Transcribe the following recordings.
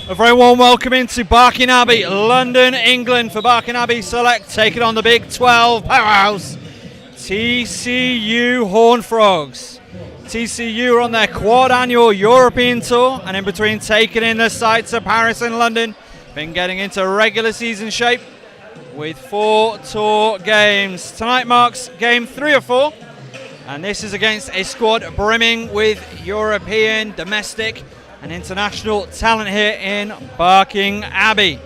A very warm welcome into Barking Abbey, London, England for Barking Abbey Select, taking on the Big 12 powerhouse, TCU Horned Frogs. TCU are on their quad-annual European tour, and in between taking in the sights of Paris and London, been getting into regular season shape with 4 tour games. Tonight marks game 3 of 4, and this is against a squad brimming with European, domestic, and international talent here in Barking Abbey.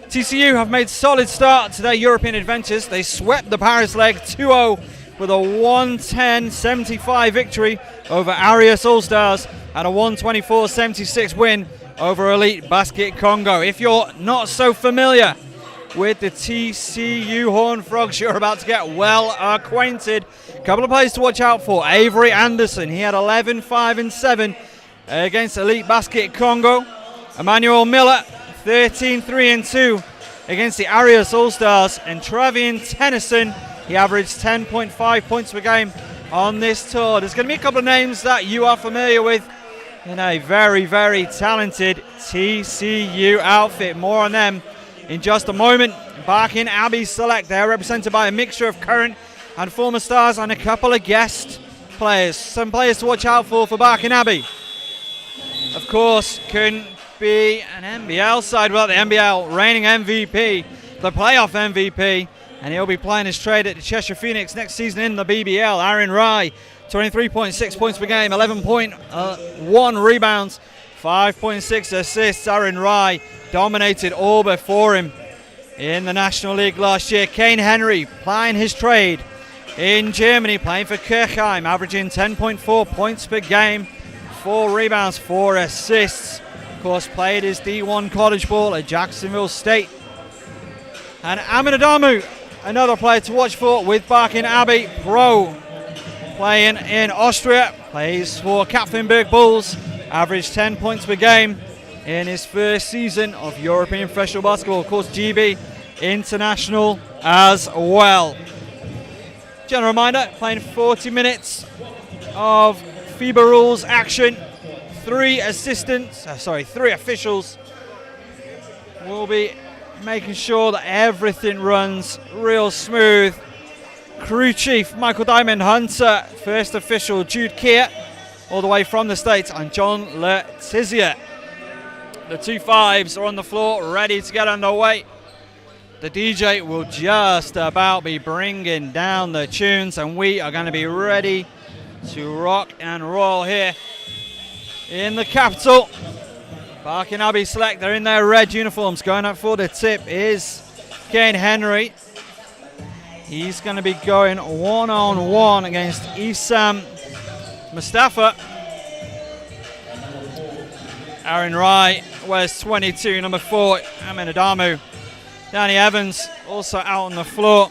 TCU have made solid start to their European adventures. They swept the Paris leg 2-0 with a 110-75 victory over Arias All-Stars and a 124-76 win over Elite Basket Congo. If you're not so familiar with the TCU Horned Frogs, you're about to get well acquainted. A couple of players to watch out for. Avery Anderson, he had 11, 5 and 7 against Elite Basket Congo. Emmanuel Miller, 13, 3 and 2 against the Arias All-Stars. And Travian Tennyson, he averaged 10.5 points per game on this tour. There's going to be a couple of names that you are familiar with in a very, very talented TCU outfit. More on them in just a moment. Barking Abbey Select, they're represented by a mixture of current and former stars and a couple of guest players. Some players to watch out for Barking Abbey. Of course, couldn't be an NBL side without the NBL reigning MVP, the playoff MVP, and he'll be playing his trade at the Cheshire Phoenix next season in the BBL. Aaron Rye, 23.6 points per game, 11.1 rebounds, 5.6 assists. Aaron Rye dominated all before him in the National League last year. Kane Henry playing his trade in Germany, playing for Kirchheim, averaging 10.4 points per game, 4 rebounds, 4 assists. Of course, played his D1 college ball at Jacksonville State. And Amin Adamu, another player to watch for with Barking Abbey, pro, playing in Austria, plays for Katzenberg Bulls, averaged 10 points per game in his first season of European professional basketball. Of course, GB international as well. General reminder, playing 40 minutes of FIBA rules action. 3 officials will be making sure that everything runs real smooth. Crew chief Michael Diamond Hunter, first official Jude Keir, all the way from the States, and John Letizier. The 2 5s are on the floor, ready to get underway. The DJ will just about be bringing down the tunes, and we are going to be ready to rock and roll here in the capital. Barking Abbey Select, they're in their red uniforms. Going up for the tip is Kane Henry. He's going to be going one-on-one against Isam Mustafa. Aaron Rye wears 22, number 4, Amin Adamu. Danny Evans also out on the floor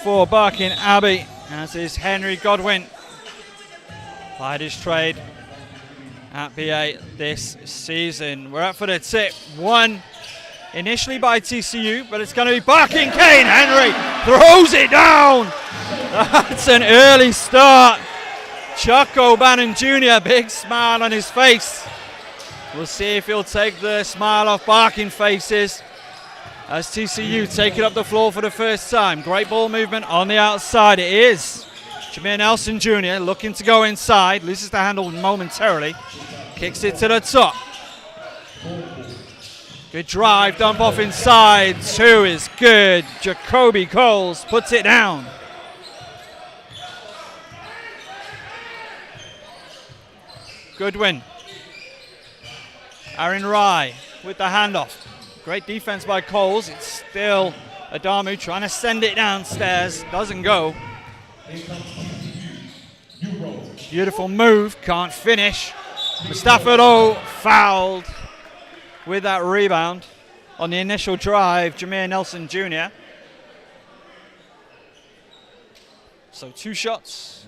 for Barking Abbey, as is Henry Godwin. Played his trade at BA this season. We're up for the tip. One initially by TCU, but it's going to be Barking. Kane Henry throws it down. That's an early start. Chuck O'Bannon Jr., big smile on his face. We'll see if he'll take the smile off Barking faces as TCU take it up the floor for the first time. Great ball movement on the outside. It is Jameer Nelson Jr. looking to go inside, loses the handle momentarily, kicks it to the top. Good drive, dump off inside, 2 is good. Jacoby Coles puts it down. Goodwin. Aaron Rye with the handoff. Great defense by Coles. It's still Adamu trying to send it downstairs, doesn't go. Beautiful move, can't finish. Mustafa though fouled with that rebound on the initial drive, Jameer Nelson Jr. So 2 shots.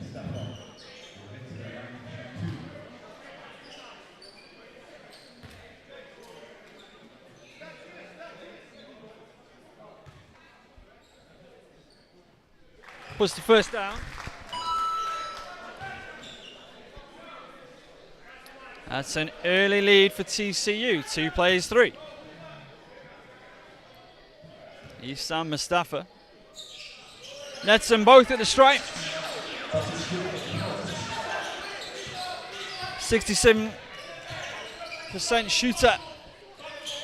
Puts the first down. That's an early lead for TCU. 2 plays 3. Ihsan Mustafa nets them both at the stripe. 67% shooter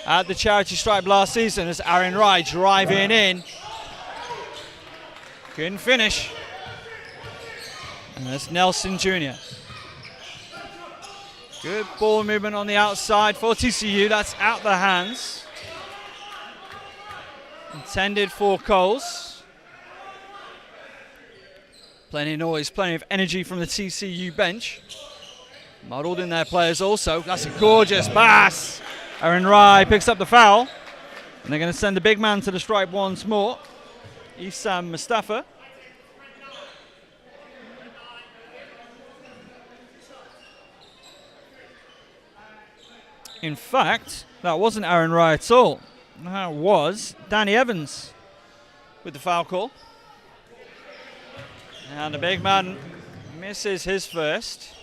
at the charity stripe last season as Aaron Rye driving in. Couldn't finish. And that's Nelson Jr. Good ball movement on the outside for TCU. That's out the hands. Intended for Coles. Plenty of noise, plenty of energy from the TCU bench. Muddled in their players also. That's a gorgeous pass. Aaron Rye picks up the foul. And they're going to send the big man to the stripe once more. Ihsan Mustafa. In fact, that wasn't Aaron Rye at all. That was Danny Evans with the foul call. And the big man misses his first.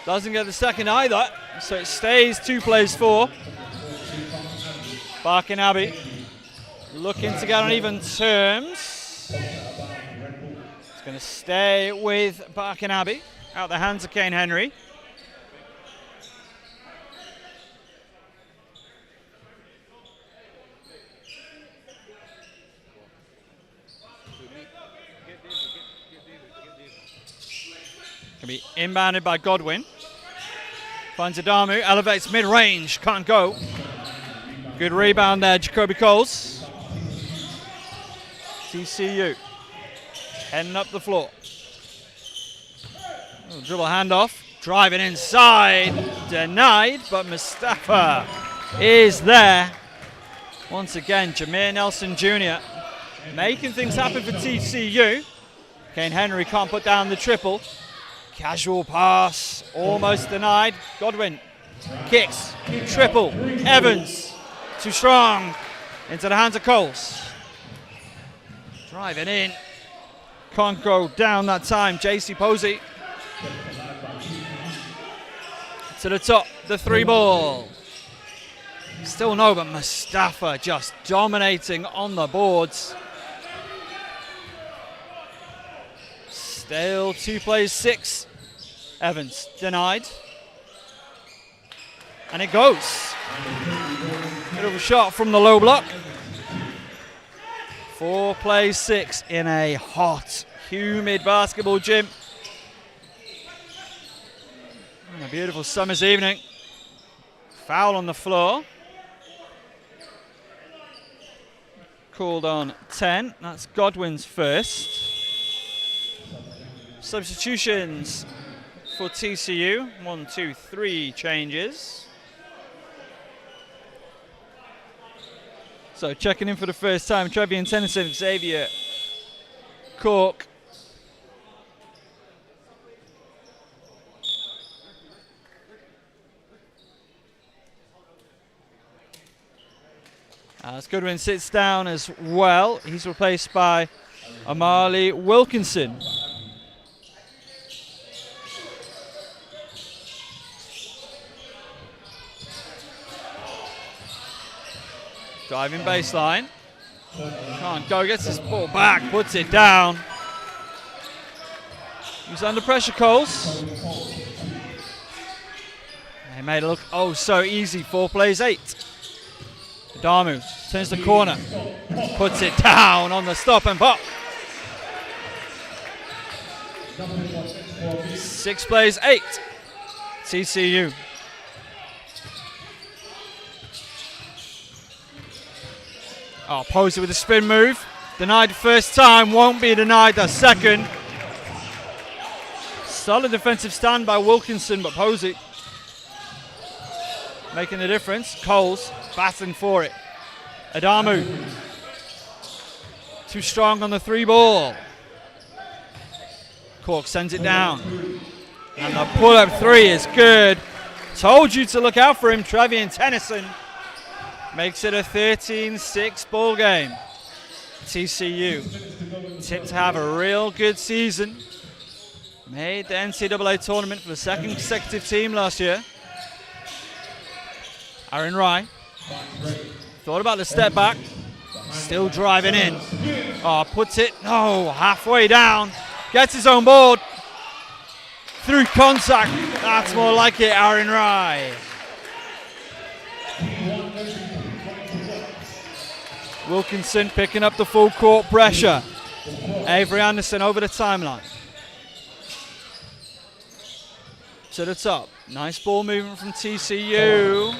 Doesn't get the second either, so it stays 2 plays 4. Barking Abbey looking to get on even terms. It's going to stay with Barking Abbey. Out the hands of Kane Henry. Can be inbounded by Godwin. Finds Adamu, elevates mid-range, can't go. Good rebound there, Jacoby Coles. TCU heading up the floor. Dribble handoff, driving inside, denied, but Mustafa is there. Once again, Jameer Nelson Jr. making things happen for TCU. Kane Henry can't put down the triple. Casual pass, almost denied. Godwin kicks, triple. Evans, too strong. Into the hands of Coles. Driving in. Can't go down that time. JC Posey. To the top, the 3 ball. Still no, but Mustafa just dominating on the boards. Still 2 plays 6. Evans denied. And it goes. Bit of a shot from the low block. 4 plays 6 in a hot, humid basketball gym. On a beautiful summer's evening. Foul on the floor. Called on 10. That's Godwin's first. Substitutions for TCU. 1, 2, 3 changes. So checking in for the first time, Trevian Tennyson, Xavier Cork. As Goodwin sits down as well, he's replaced by Amali Wilkinson. Driving baseline. Can't go, gets his ball back, puts it down. He's under pressure, Coles. They made it look oh so easy. 4 plays 8. Adamu turns the corner, puts it down on the stop and pop. 6 plays 8. TCU. Oh, Posey with a spin move. Denied the first time, won't be denied the second. Solid defensive stand by Wilkinson, but Posey making the difference. Coles battling for it. Adamu. Too strong on the 3 ball. Cork sends it down. And the pull-up 3 is good. Told you to look out for him, Trevian Tennyson. Makes it a 13-6 ball game. TCU tipped to have a real good season. Made the NCAA tournament for the second consecutive team last year. Aaron Rye thought about the step back. Still driving in. Oh, puts it, halfway down. Gets his own board. Through contact. That's more like it, Aaron Rye. Wilkinson picking up the full court pressure. Avery Anderson over the timeline. To the top. Nice ball movement from TCU.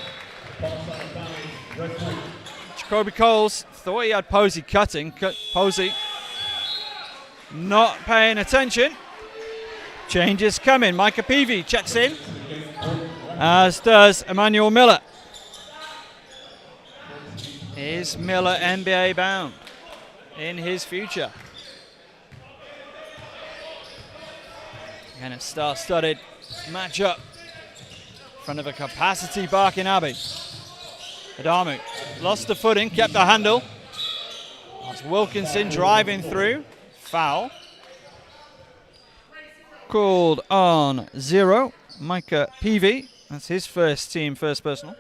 Jacoby Coles thought he had Posey cutting. Posey not paying attention. Changes coming. Micah Peavy checks in, as does Emmanuel Miller. Is Miller NBA bound in his future? And a star-studded matchup in front of a capacity Barking Abbey. Adamu lost the footing, kept the handle. That's Wilkinson driving through. Foul. Called on 0. Micah Peavy. That's his first team, first personal.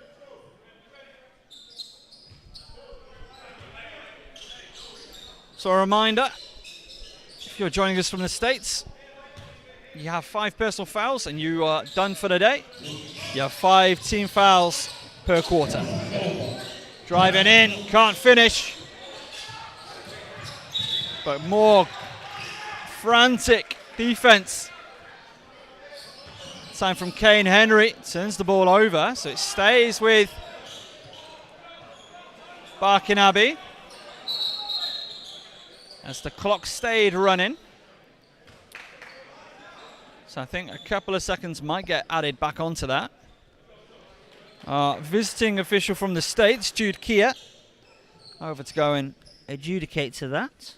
So a reminder, if you're joining us from the States, you have 5 personal fouls and you are done for the day. You have 5 team fouls per quarter. Driving in, can't finish. But more frantic defense. Time from Kane Henry, turns the ball over, so it stays with Barking Abbey. As the clock stayed running. So I think a couple of seconds might get added back onto that. Visiting official from the States, Jude Kia, over to go and adjudicate to that.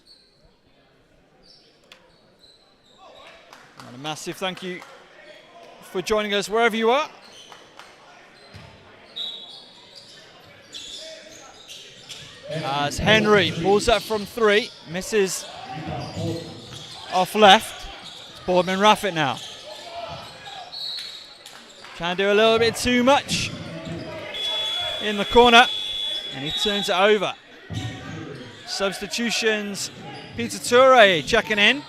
And a massive thank you for joining us wherever you are. As Henry pulls up from 3, misses off left. It's Boardman Raffet now. Trying to do a little bit too much in the corner, and he turns it over. Substitutions, Peter Toure checking in.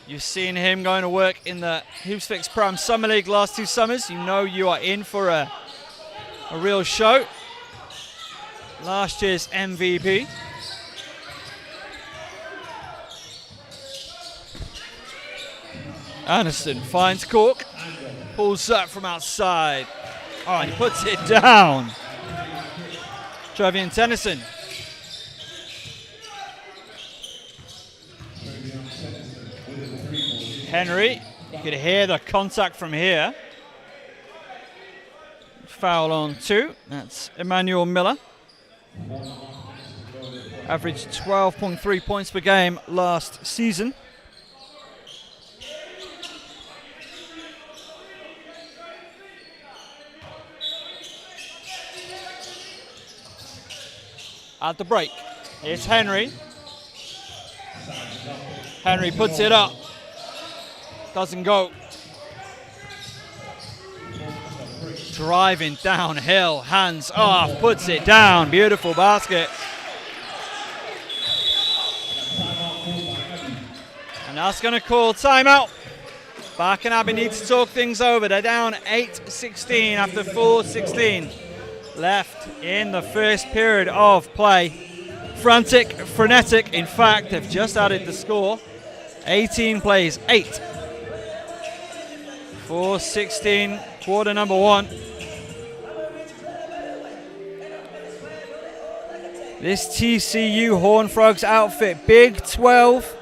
You've seen him going to work in the Hoops Fix Pro Summer League last 2 summers. You know you are in for a real show. Last year's MVP. Anderson finds Cork, pulls up from outside. Oh, and he puts it down. Trevian Tennyson. Henry, you could hear the contact from here. Foul on 2, that's Emmanuel Miller. Averaged 12.3 points per game last season. At the break, it's Henry. Henry puts it up. Doesn't go. Driving downhill, hands off, puts it down. Beautiful basket. And that's going to call timeout. Barking Abbey needs to talk things over. They're down 8-16 after 4:16 left in the first period of play. Frantic, frenetic. In fact, they've just added the score. 18 plays, 8. 4:16, quarter number 1. This TCU Horned Frogs outfit, Big 12.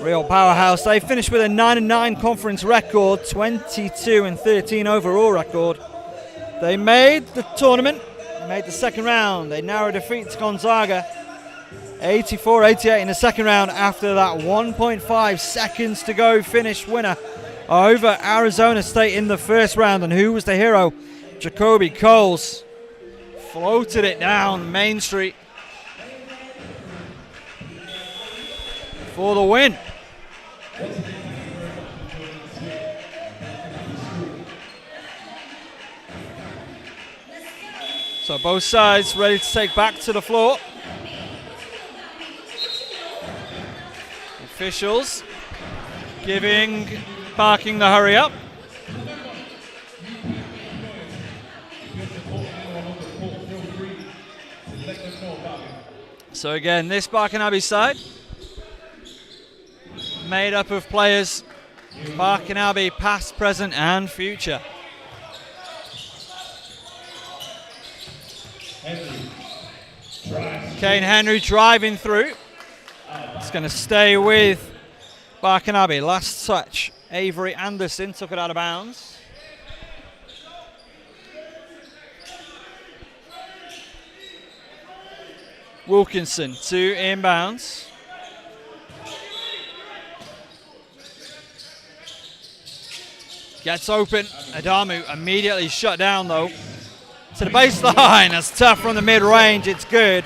Real powerhouse. They finished with a 9-9 conference record, 22-13 overall record. They made the tournament, made the second round. They narrowed defeat to Gonzaga, 84-88 in the second round after that 1.5 seconds to go finish winner over Arizona State in the first round. And who was the hero? Jacoby Coles. Floated it down Main Street for the win. So both sides ready to take back to the floor. Officials barking the hurry up. So again, this Barking Abbey side made up of players Barking Abbey past, present and future. Kane Henry driving through. It's going to stay with Barking Abbey. Last touch, Avery Anderson took it out of bounds. Wilkinson to inbounds. Gets open. Adamu immediately shut down though. To the baseline. That's tough from the mid-range. It's good.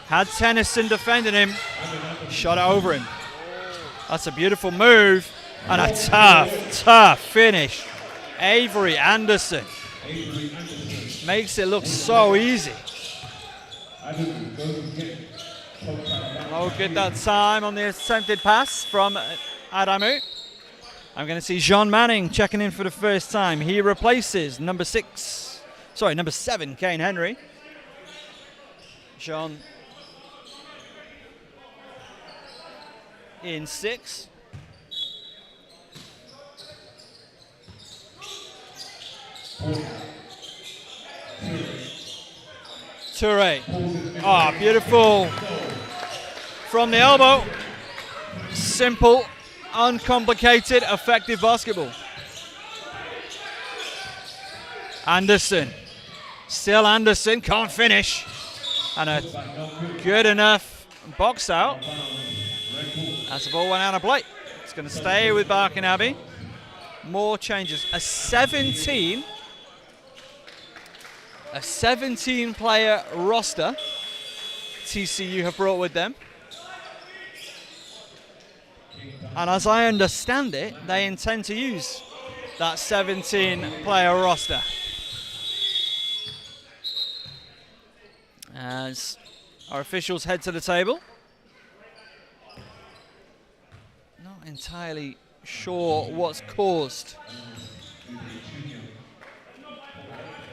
Had Tennyson defending him. Shot it over him. That's a beautiful move. And a tough finish. Avery Anderson. Makes it look so easy. Oh, good that time on the attempted pass from Adamu. I'm going to see Jean Manning checking in for the first time. He replaces number 7, Kane Henry. Jean in 6. Toure. Ah, beautiful from the elbow. Simple, uncomplicated, effective basketball. Anderson. Still Anderson, can't finish. And a good enough box out. As the ball went out of play. It's going to stay with Barking Abbey. More changes. A 17-player roster TCU have brought with them. And as I understand it, they intend to use that 17-player roster. As our officials head to the table. Not entirely sure what's caused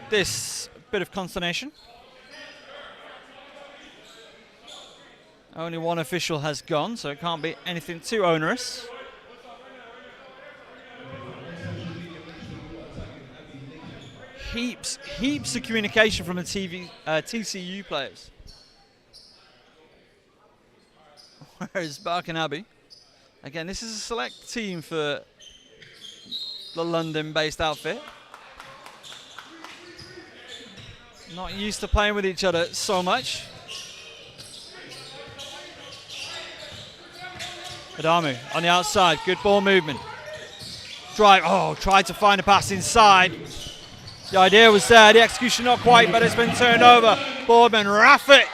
this bit of consternation. Only one official has gone, so it can't be anything too onerous. Heaps of communication from the TCU players. Whereas Barking Abbey, again, this is a select team for the London-based outfit. Not used to playing with each other so much. Adamu on the outside, good ball movement. Drive, tried to find a pass inside. The idea was there, the execution not quite, but it's been turned over. Boardman, Raffet,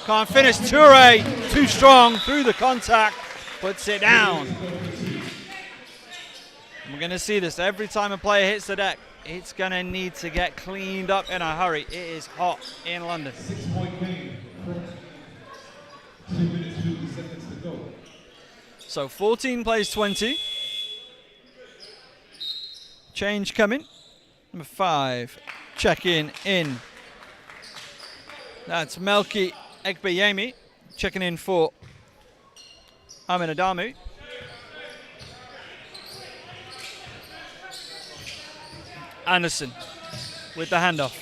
can't finish. Toure, too strong, through the contact, puts it down. We're going to see this every time a player hits the deck. It's going to need to get cleaned up in a hurry. It is hot in London. 6-point game. 2 minutes, 50 seconds to go. So 14 plays 20. Change coming. Number 5, check in. That's Melki Egbeyemi checking in for Amin Adamu. Anderson with the handoff.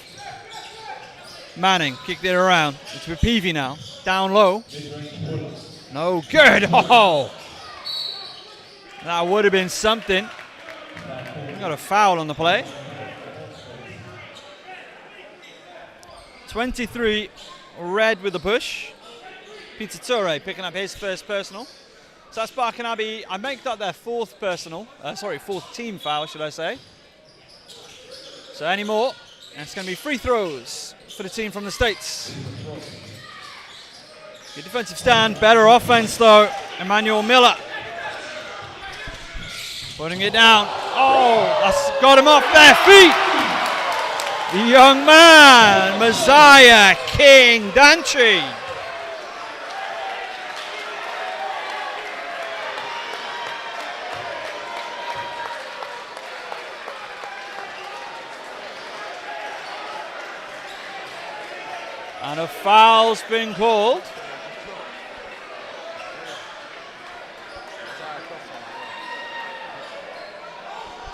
Manning kicked it around. It's with Peavy now. Down low. No good. Oh, that would have been something. Got a foul on the play. 23 red with the push. Peter Toure picking up his first personal. So that's Barking Abbey. I make that their fourth team foul, should I say. So any more, and it's going to be free throws for the team from the States. Good defensive stand, better offense though. Emmanuel Miller putting it down. Oh, that's got him off their feet. The young man, Messiah King Dantry. And a foul's been called.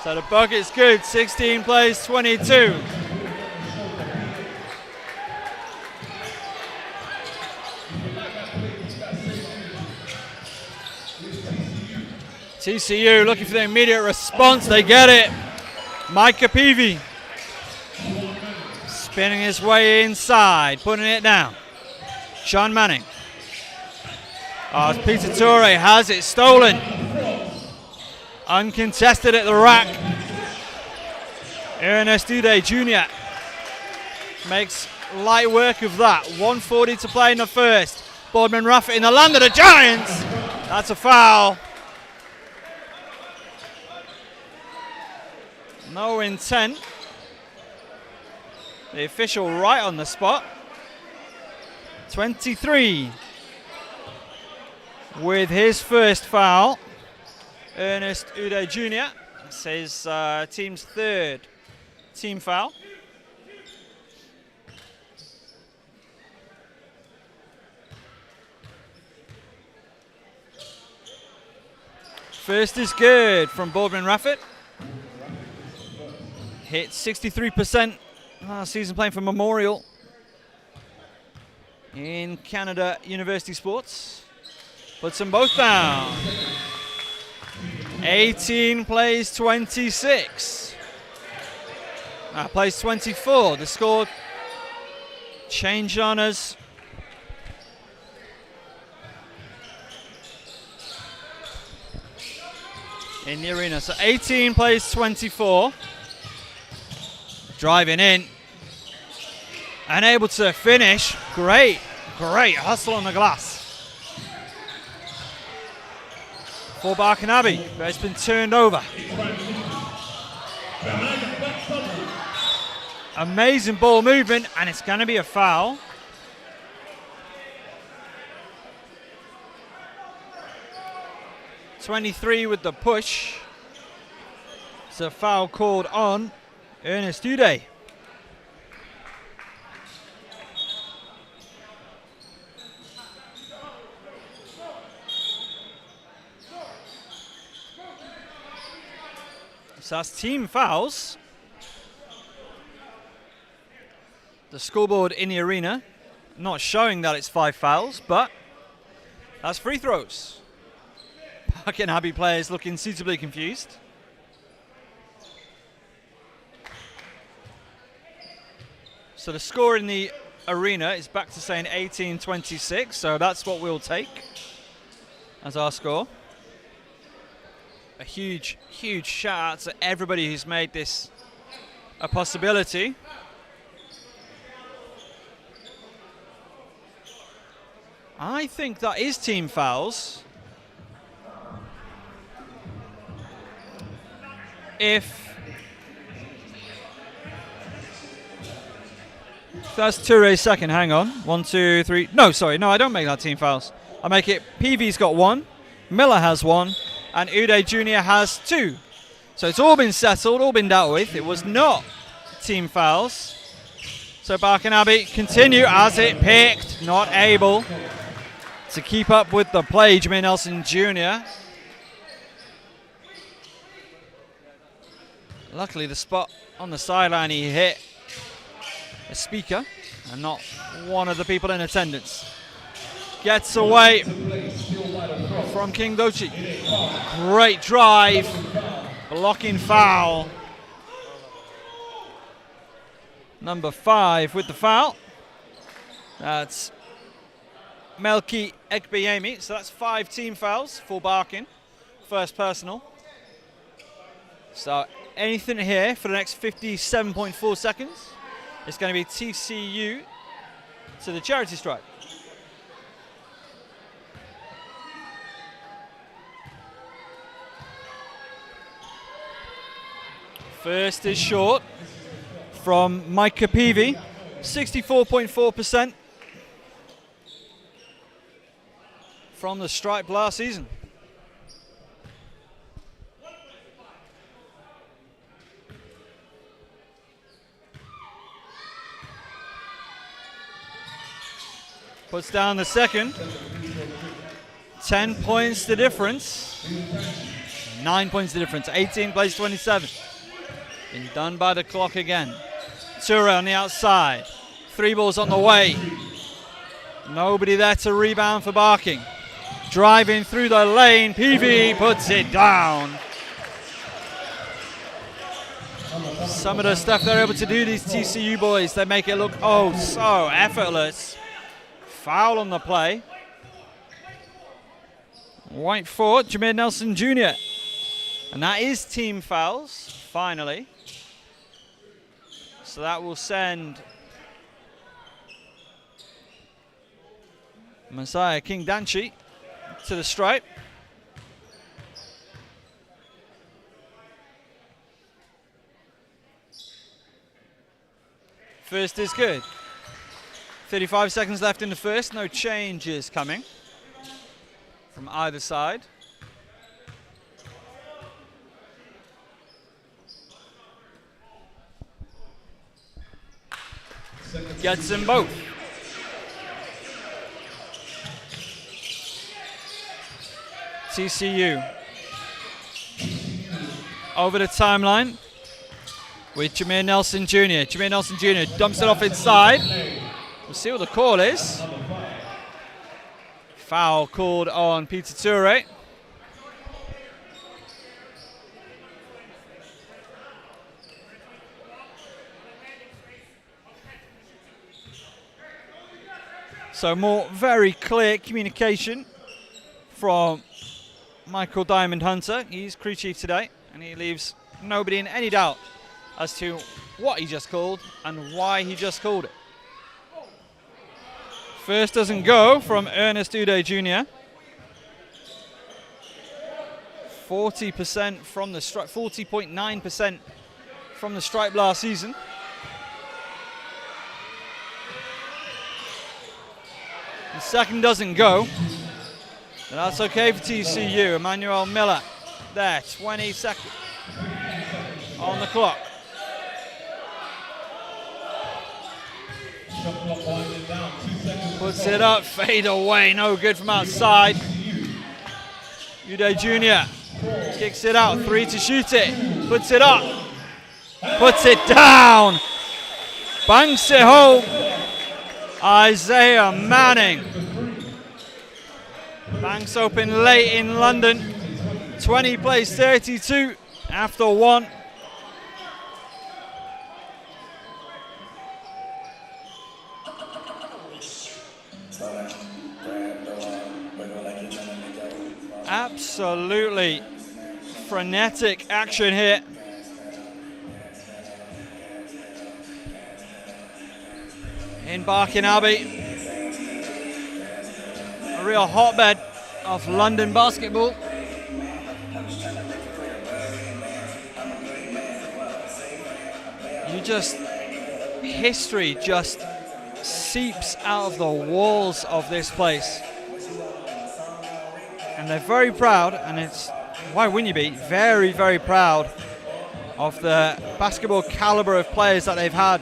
So the bucket's good, 16 plays 22. TCU looking for the immediate response, they get it. Micah Peavy spinning his way inside, putting it down. Sean Manning. Oh, Peter Torre has it stolen. Uncontested at the rack. Ernest Uday Jr. makes light work of that. 1:40 to play in the first. Boardman Raffet in the land of the Giants. That's a foul. No intent. The official right on the spot. 23 with his first foul. Ernest Uday Jr. It's his team's third team foul. First is good from Boardman Raffet. Hit 63% last season playing for Memorial in Canada University Sports. Puts them both down. 18 plays 26. Plays 24. The score changed on us. In the arena. So 18 plays 24. Driving in. Unable to finish. Great hustle on the glass. For Barking Abbey, but it's been turned over. Amazing ball movement, and it's going to be a foul. .23 with the push. It's a foul called on Ernest Uday. So that's team fouls. The scoreboard in the arena not showing that it's 5 fouls, but that's free throws. Barking Abbey players looking suitably confused. So the score in the arena is back to saying 18-26, so that's what we'll take as our score. A huge shout out to everybody who's made this a possibility. I think that is team fouls. That's Touré's second, hang on. 1, 2, 3. No, sorry, no, I don't make that team fouls. I make it, PV's got 1, Miller has 1, and Uday Jr. has 2. So it's all been settled, all been dealt with. It was not team fouls. So Barking Abbey continue as it picked, not able to keep up with the play. Jermaine Nelson Jr. Luckily the spot on the sideline he hit a speaker and not one of the people in attendance. Gets away from King Dochi. Great drive. Blocking foul. Number 5 with the foul. That's Melki Ekbeyemi. So that's 5 team fouls for Barking. First personal. So anything here for the next 57.4 seconds. It's going to be TCU to the charity stripe. First is short from Mike Capivi, 64.4% from the stripe last season. Puts down the second. 10 points the difference. 9 points the difference. 18 plays 27. Been done by the clock again. Tura on the outside. 3 balls on the way. Nobody there to rebound for Barking. Driving through the lane. PV puts it down. Some of the stuff they're able to do, these TCU boys, they make it look oh so effortless. Foul on the play. White Fort, Jameer Nelson Jr. And that is team fouls, finally. So that will send Messiah King Danchi to the stripe. First is good. 35 seconds left in the first, no changes coming from either side. Gets them both. TCU over the timeline with Jameer Nelson Jr. Jameer Nelson Jr. dumps it off inside. We'll see what the call is. Foul called on Peter Ture. So more very clear communication from Michael Diamond Hunter. He's crew chief today, and he leaves nobody in any doubt as to what he just called and why he just called it. First doesn't go from Ernest Uday Jr. 40% from the stripe, 40.9% from the stripe last season. The second doesn't go. And that's okay for TCU. Emmanuel Miller there, 20 seconds on the clock. Puts it up, fade away, no good from outside. Uday Jr. kicks it out, 3 to shoot it, puts it up, puts it down, banks it home. Isaiah Manning. Banks open late in London. 20 plays 32 after 1. Absolutely frenetic action here. In Barking Abbey, a real hotbed of London basketball. History just seeps out of the walls of this place. And they're very proud, and it's, why wouldn't you be, very, very proud of the basketball caliber of players that they've had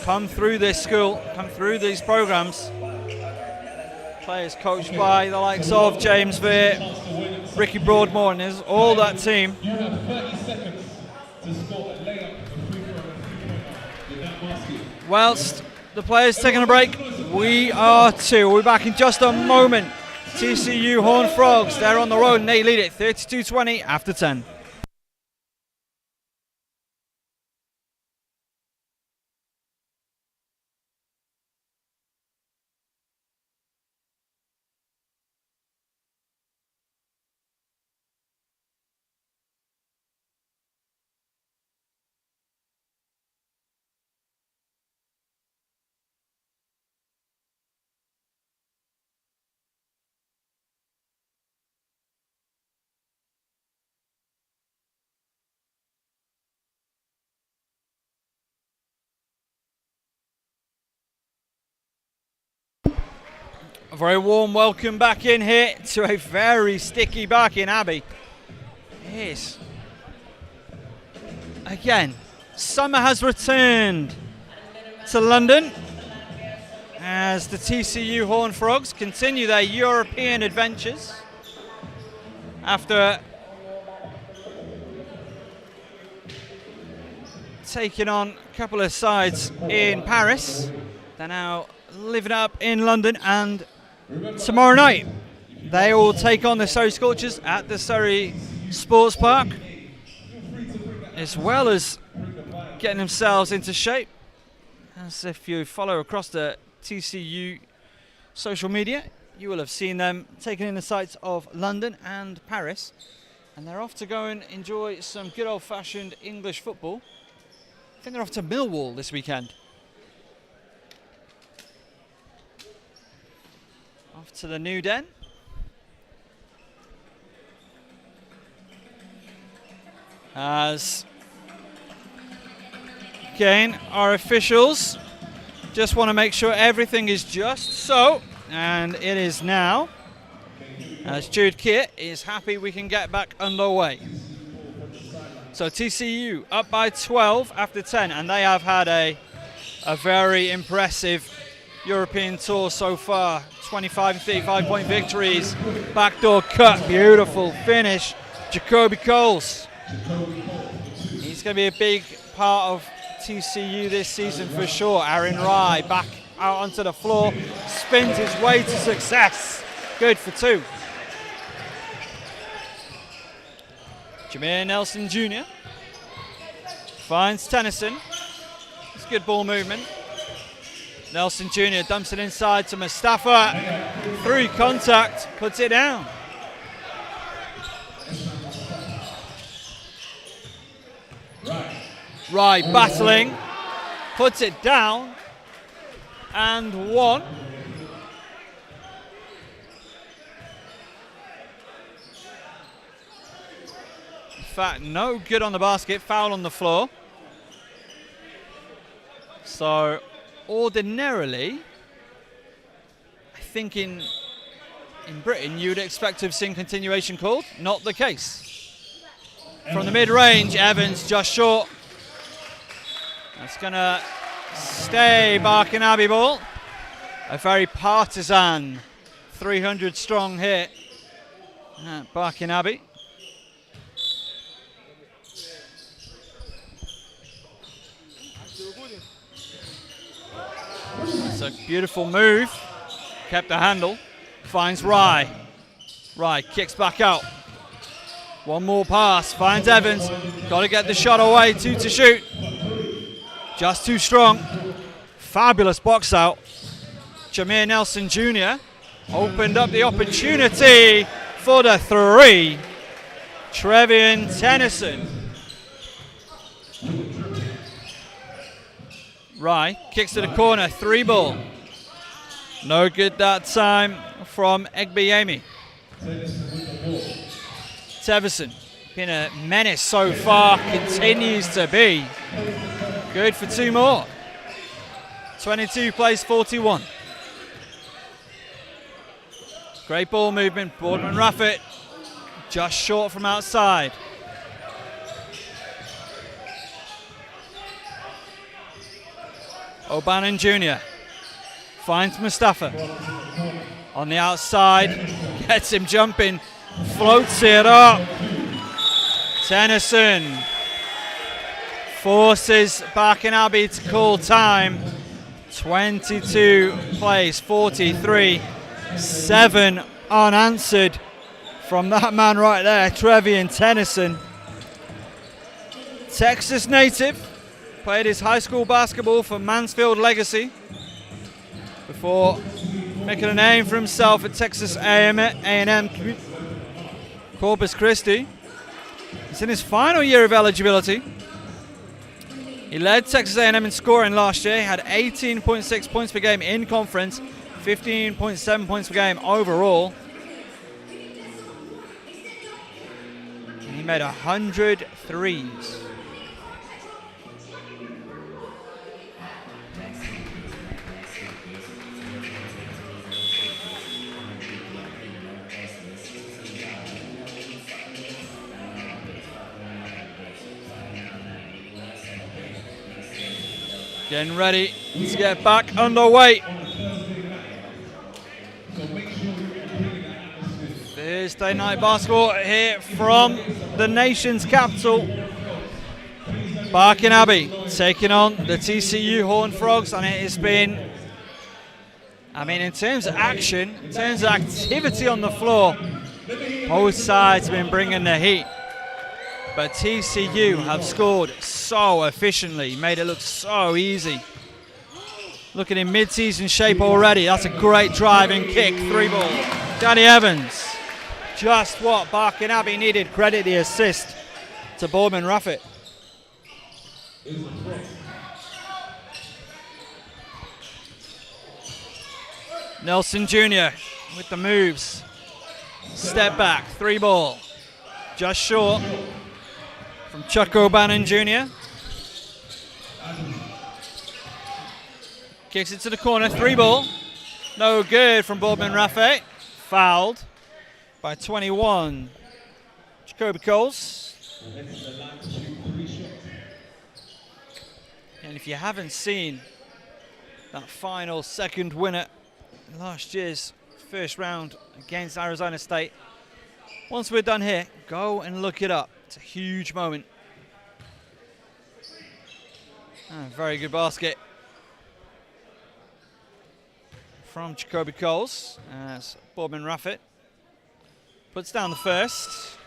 come through this school, come through these programs. Players coached by the likes of James Veer, Ricky Broadmoor, and there's all that team. You have 30 seconds to score a layup for free throw in that basket. Whilst the players taking a break, we are too. We'll be back in just a moment. TCU Horned Frogs, they're on the road and they lead it 32-20 after 10. very warm welcome back in here to a very sticky back in Abbey. Yes. Again, summer has returned to London as the TCU Horned Frogs continue their European adventures after taking on a couple of sides in Paris. They're now living up in London, and tomorrow night they will take on the Surrey Scorchers at the Surrey Sports Park, as well as getting themselves into shape. As if you follow across the TCU social media, you will have seen them taking in the sights of London and Paris, and they're off to go and enjoy some good old-fashioned English football. I think they're off to Millwall this weekend. Off to the New Den. As again, our officials just want to make sure everything is just so, and it is now. As Jude Keir is happy we can get back underway. So TCU up by 12 after 10, and they have had a very impressive European tour so far. 25 and 35 point victories, backdoor cut, beautiful finish. Jacoby Coles. He's going to be a big part of TCU this season for sure. Aaron Rye back out onto the floor, spins his way to success. Good for two. Jameer Nelson Jr. finds Tennyson. It's good ball movement. Nelson Jr. dumps it inside to Mustafa. Through contact, puts it down. Rye battling, puts it down, and one. In fact, no good on the basket, foul on the floor. So, ordinarily, I think in Britain you would expect to have seen continuation called. Not the case. From the mid-range, Evans just short. That's going to stay Barking Abbey ball. A very partisan 300 strong hit at Barking Abbey. It's a beautiful move. Kept the handle. Finds Rye. Rye kicks back out. One more pass. Finds Evans. Got to get the shot away. 2 to shoot. Just too strong. Fabulous box out. Jameer Nelson Jr. opened up the opportunity for the three. Trevian Tennyson. Rye kicks to the corner. 3 ball. No good that time from Egbiemi. Teverson, been a menace so far, continues to be. Good for 2 more. 22 plays 41. Great ball movement. Boardman Raffet just short from outside. O'Bannon Jr. finds Mustafa on the outside, gets him jumping, floats it up. Tennyson forces Barking Abbey to call time. 22 plays 43. 7 unanswered from that man right there, Trevian Tennyson. Texas native, played his high school basketball for Mansfield Legacy before making a name for himself at Texas A&M Corpus Christi. He's in his final year of eligibility. He led Texas A&M in scoring last year. He had 18.6 points per game in conference, 15.7 points per game overall. And he made 100 threes. Getting ready to get back underway. Thursday night basketball here from the nation's capital. Barking Abbey taking on the TCU Horned Frogs, and it has been, I mean, in terms of action, in terms of activity on the floor, both sides have been bringing the heat. But TCU have scored so efficiently, made it look so easy. Looking in mid-season shape already. That's a great driving kick, 3-ball. Danny Evans, just what Barking Abbey needed. Credit the assist to Boardman Raffet. Nelson Jr. with the moves. Step back, 3-ball. Just short from Chuck O'Bannon Jr. Kicks it to the corner, 3-ball. No good from Boardman Raffet. Fouled by 21. Jacoby Coles. And if you haven't seen that final second winner last year's first round against Arizona State, once we're done here, go and look it up. It's a huge moment. Very good basket from Jacoby Coles as Boardman Raffet puts down the first.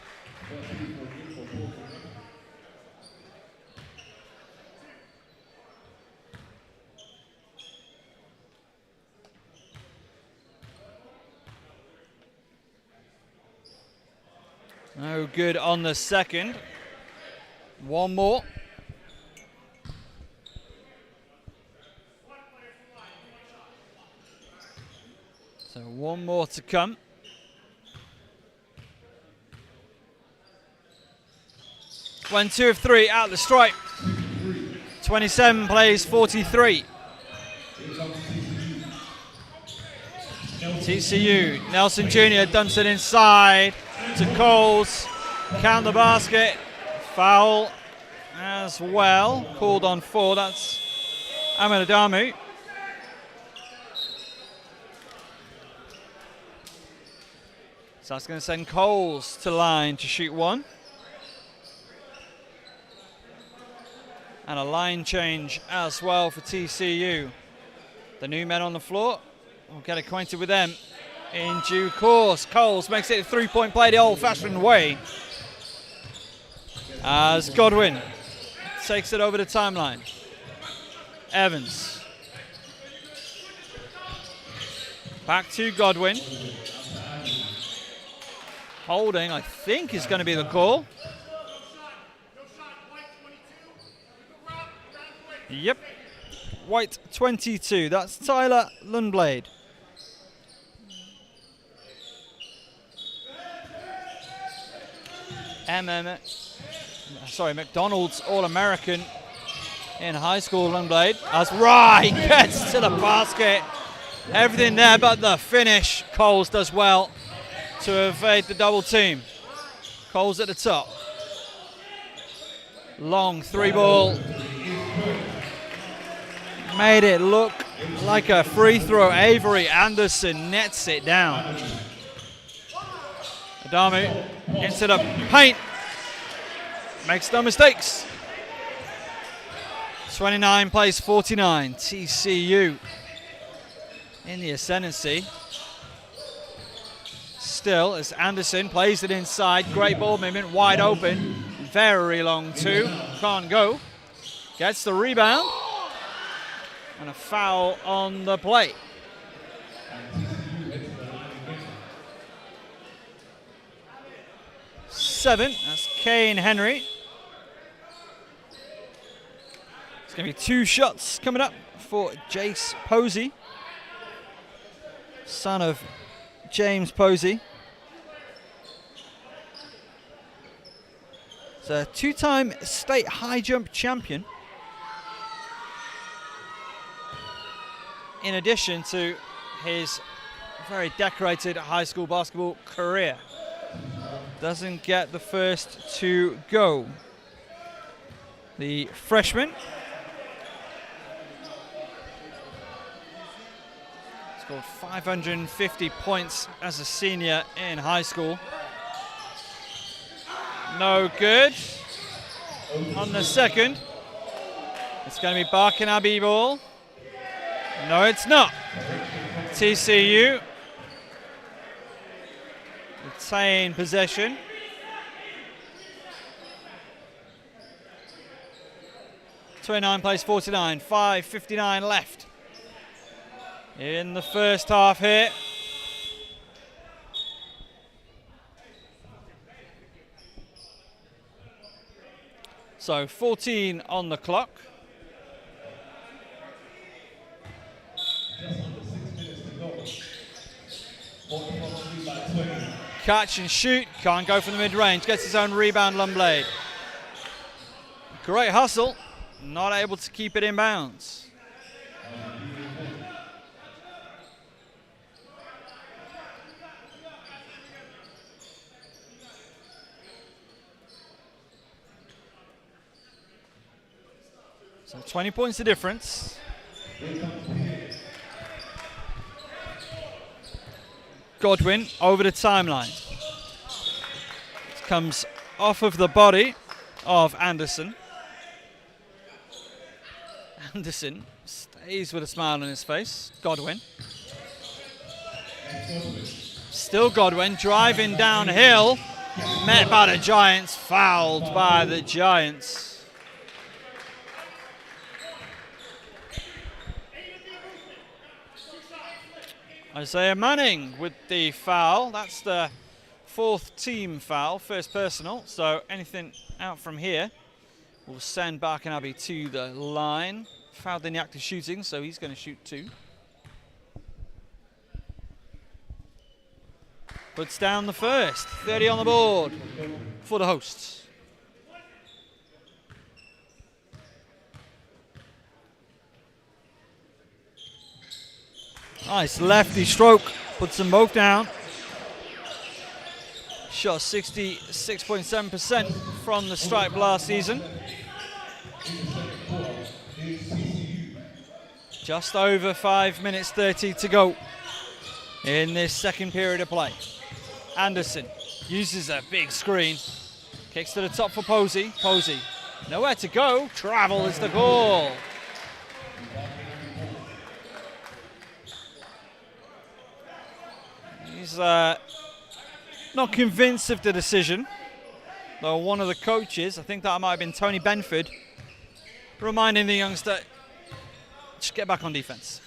No good on the second. One more. So one more to come. Went 2 of 3 out the stripe. 27 plays 43. TCU, Nelson Jr. dumps it inside to Coles. Count the basket. Foul as well. Called on 4. That's Ahmed Adamu. So that's going to send Coles to line to shoot 1. And a line change as well for TCU. The new men on the floor, we'll get acquainted with them in due course. Coles makes it a 3-point play the old-fashioned way as Godwin takes it over the timeline. Evans. Back to Godwin. Holding, I think, is going to be the call. Yep. White 22. That's Tyler Lundblade. McDonald's All-American in high school, Lundblade. As Rye gets to the basket. Everything there but the finish. Coles does well to evade the double team. Coles at the top. Long 3-ball. Made it look like a free throw. Avery Anderson nets it down. Adamu into the paint. Makes no mistakes. 29 plays 49. TCU in the ascendancy. Still, as Anderson plays it inside. Great ball movement, wide open. Very long 2. Can't go. Gets the rebound. And a foul on the play. Seven, that's Kane Henry. It's going to be 2 shots coming up for Jace Posey, son of James Posey. It's a 2-time state high jump champion. In addition to his very decorated high school basketball career. Doesn't get the first to go. The freshman Scored 550 points as a senior in high school. No good. On the second, it's going to be Barking Abbey ball. No, it's not. TCU retain possession. (29 plays 49). 5:59 left in the first half here. So 14 on the clock. Catch and shoot, can't go from the mid-range, gets his own rebound, Lundblade. Great hustle, not able to keep it in bounds. So 20 points the difference. Godwin over the timeline. Comes off of the body of Anderson. Anderson stays with a smile on his face. Godwin. Still Godwin driving downhill. Met by the Giants, fouled by the Giants. Isaiah Manning with the foul. That's the fourth team foul, first personal. So anything out from here will send Barking Abbey to the line. Fouled in the act of shooting, so he's going to shoot 2. Puts down the first. 30 on the board for the hosts. Nice lefty stroke, puts them both down. Shot 66.7% from the stripe last season. Just over 5 minutes 30 to go in this second period of play. Anderson uses a big screen. Kicks to the top for Posey. Posey, nowhere to go. Travel is the call. He's not convinced of the decision, though one of the coaches, I think that might have been Tony Benford, reminding the youngster, just get back on defense.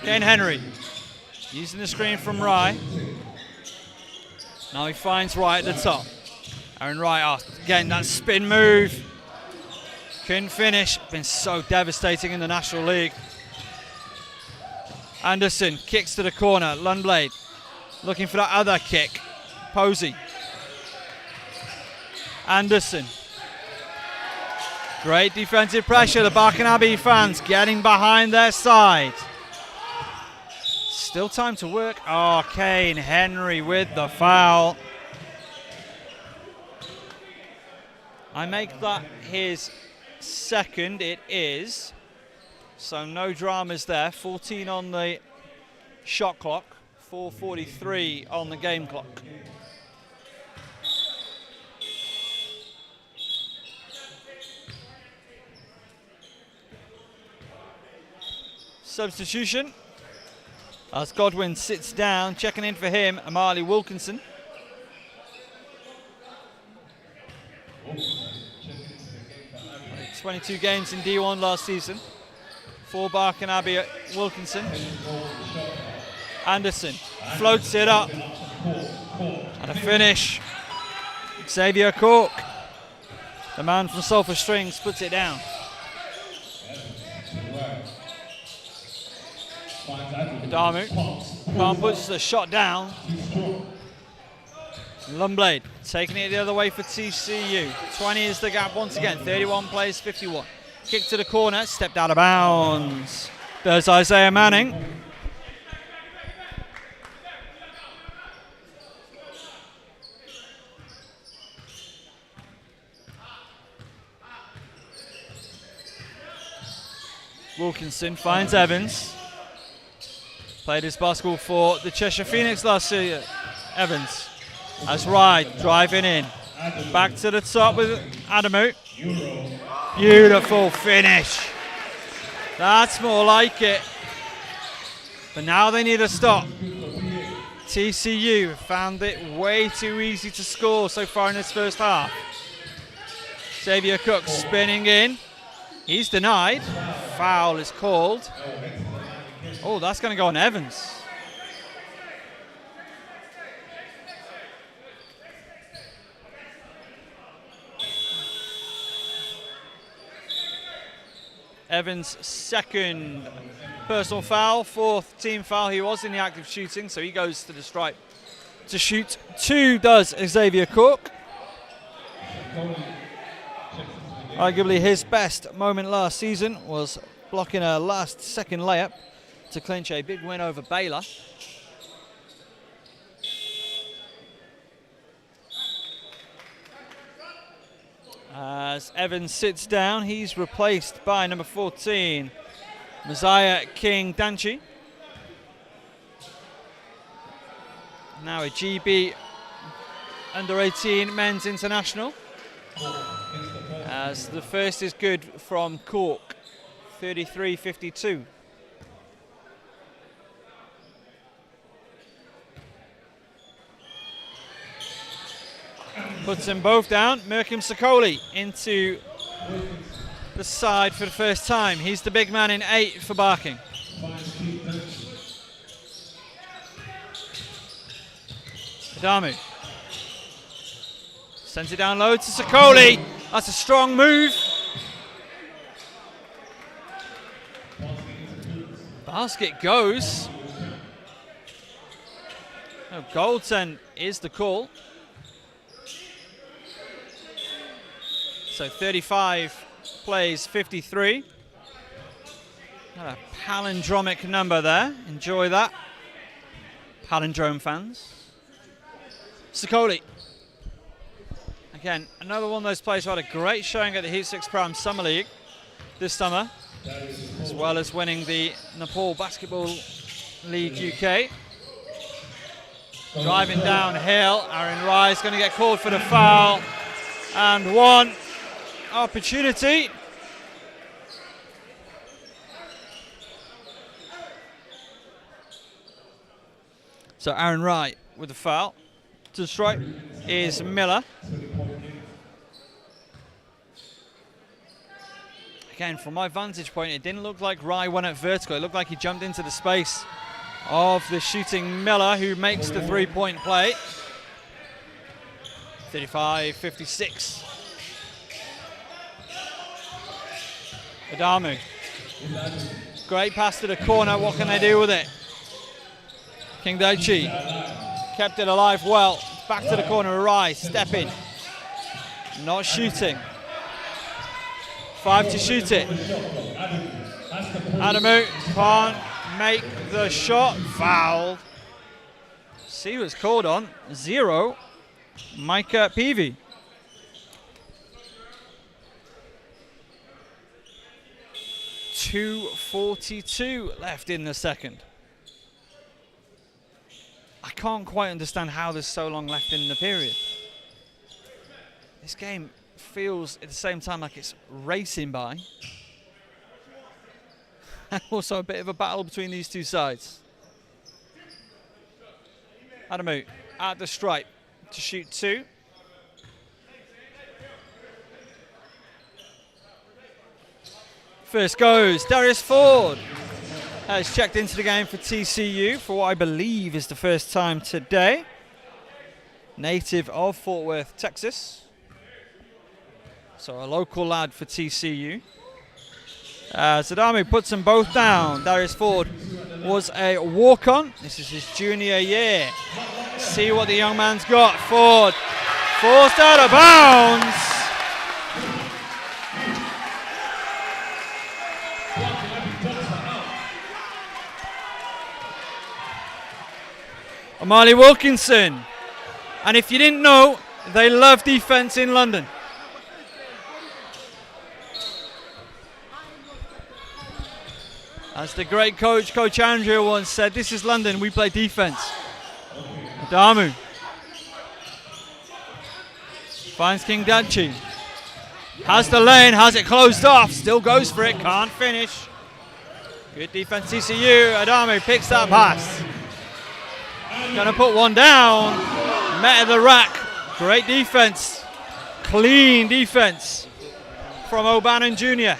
Kane Henry, using the screen from Rye. Now he finds Wright at the top. Aaron Wright, again, that spin move. Couldn't finish, been so devastating in the National League. Anderson kicks to the corner. Lundblade looking for that other kick. Posey. Anderson. Great defensive pressure. The Barking Abbey fans getting behind their side. Still time to work. Oh, Kane Henry with the foul. I make that his second. It is. So no dramas there. 14 on the shot clock, 4:43 on the game clock. Substitution as Godwin sits down, checking in for him, Amali Wilkinson. Played 22 games in D1 last season. For Barking Abbey, Wilkinson. Anderson floats it up. And a finish. Xavier Cork, the man from Sulphur Strings, puts it down. Adamu can't put the shot down. Lundblade taking it the other way for TCU. 20 is the gap once again. 31 plays 51. Kick to the corner, stepped out of bounds. There's Isaiah Manning. Wilkinson finds Evans. Played his basketball for the Cheshire Phoenix last year. Evans. That's right, driving in. Back to the top with Adamu. Beautiful finish. That's more like it. But now they need a stop. TCU found it way too easy to score so far in this first half. Xavier Cook spinning in. He's denied. Foul is called. Oh, that's going to go on Evans. Evans' second personal foul, fourth team foul. He was in the act of shooting, so he goes to the stripe to shoot. 2 does Xavier Cook. Arguably his best moment last season was blocking a last-second layup to clinch a big win over Baylor. As Evans sits down, he's replaced by number 14, Messiah King Danchi. Now a GB under 18 men's international. As the first is good from Cork, 33-52. Puts them both down. Merkim Sokoli into the side for the first time. He's the big man in 8 for Barking. Adamu sends it down low to Sokoli. That's a strong move. Basket goes. Oh, goaltend is the call. So 35 plays 53. Got a palindromic number there. Enjoy that, palindrome fans. Sokoli. Again, another one of those players who had a great showing at the Heat 6 Prime Summer League this summer, as well as winning the Nepal Basketball League UK. Driving downhill, Aaron Rice going to get called for the foul. And one opportunity. So Aaron Wright with the foul. To the strike is Miller. Again, from my vantage point, it didn't look like Wright went at vertical. It looked like he jumped into the space of the shooting Miller, who makes the three-point play. 35-56. Adamu. Great pass to the corner. What can they do with it? King Daichi kept it alive well. Back to the corner. Rice stepping. Not shooting. 5 to shoot it. Adamu can't make the shot. Foul. See what's called on. 0. Micah Peavy. .242 left in the second. I can't quite understand how there's so long left in the period. This game feels at the same time like it's racing by. And also a bit of a battle between these two sides. Adamu at the stripe to shoot 2. First goes Darius Ford. Has checked into the game for TCU for what I believe is the first time today. Native of Fort Worth, Texas. So a local lad for TCU. Adamu puts them both down. Darius Ford was a walk-on. This is his junior year. See what the young man's got. Ford forced out of bounds. O'Malley Wilkinson. And if you didn't know, they love defense in London. As the great Coach Andrea once said, this is London, we play defense. Adamu finds King Danchi. Has the lane, has it closed off, still goes for it, can't finish. Good defense, TCU. Adamu picks that pass. Gonna put one down. Met at the rack. Great defense. Clean defense from O'Bannon Jr.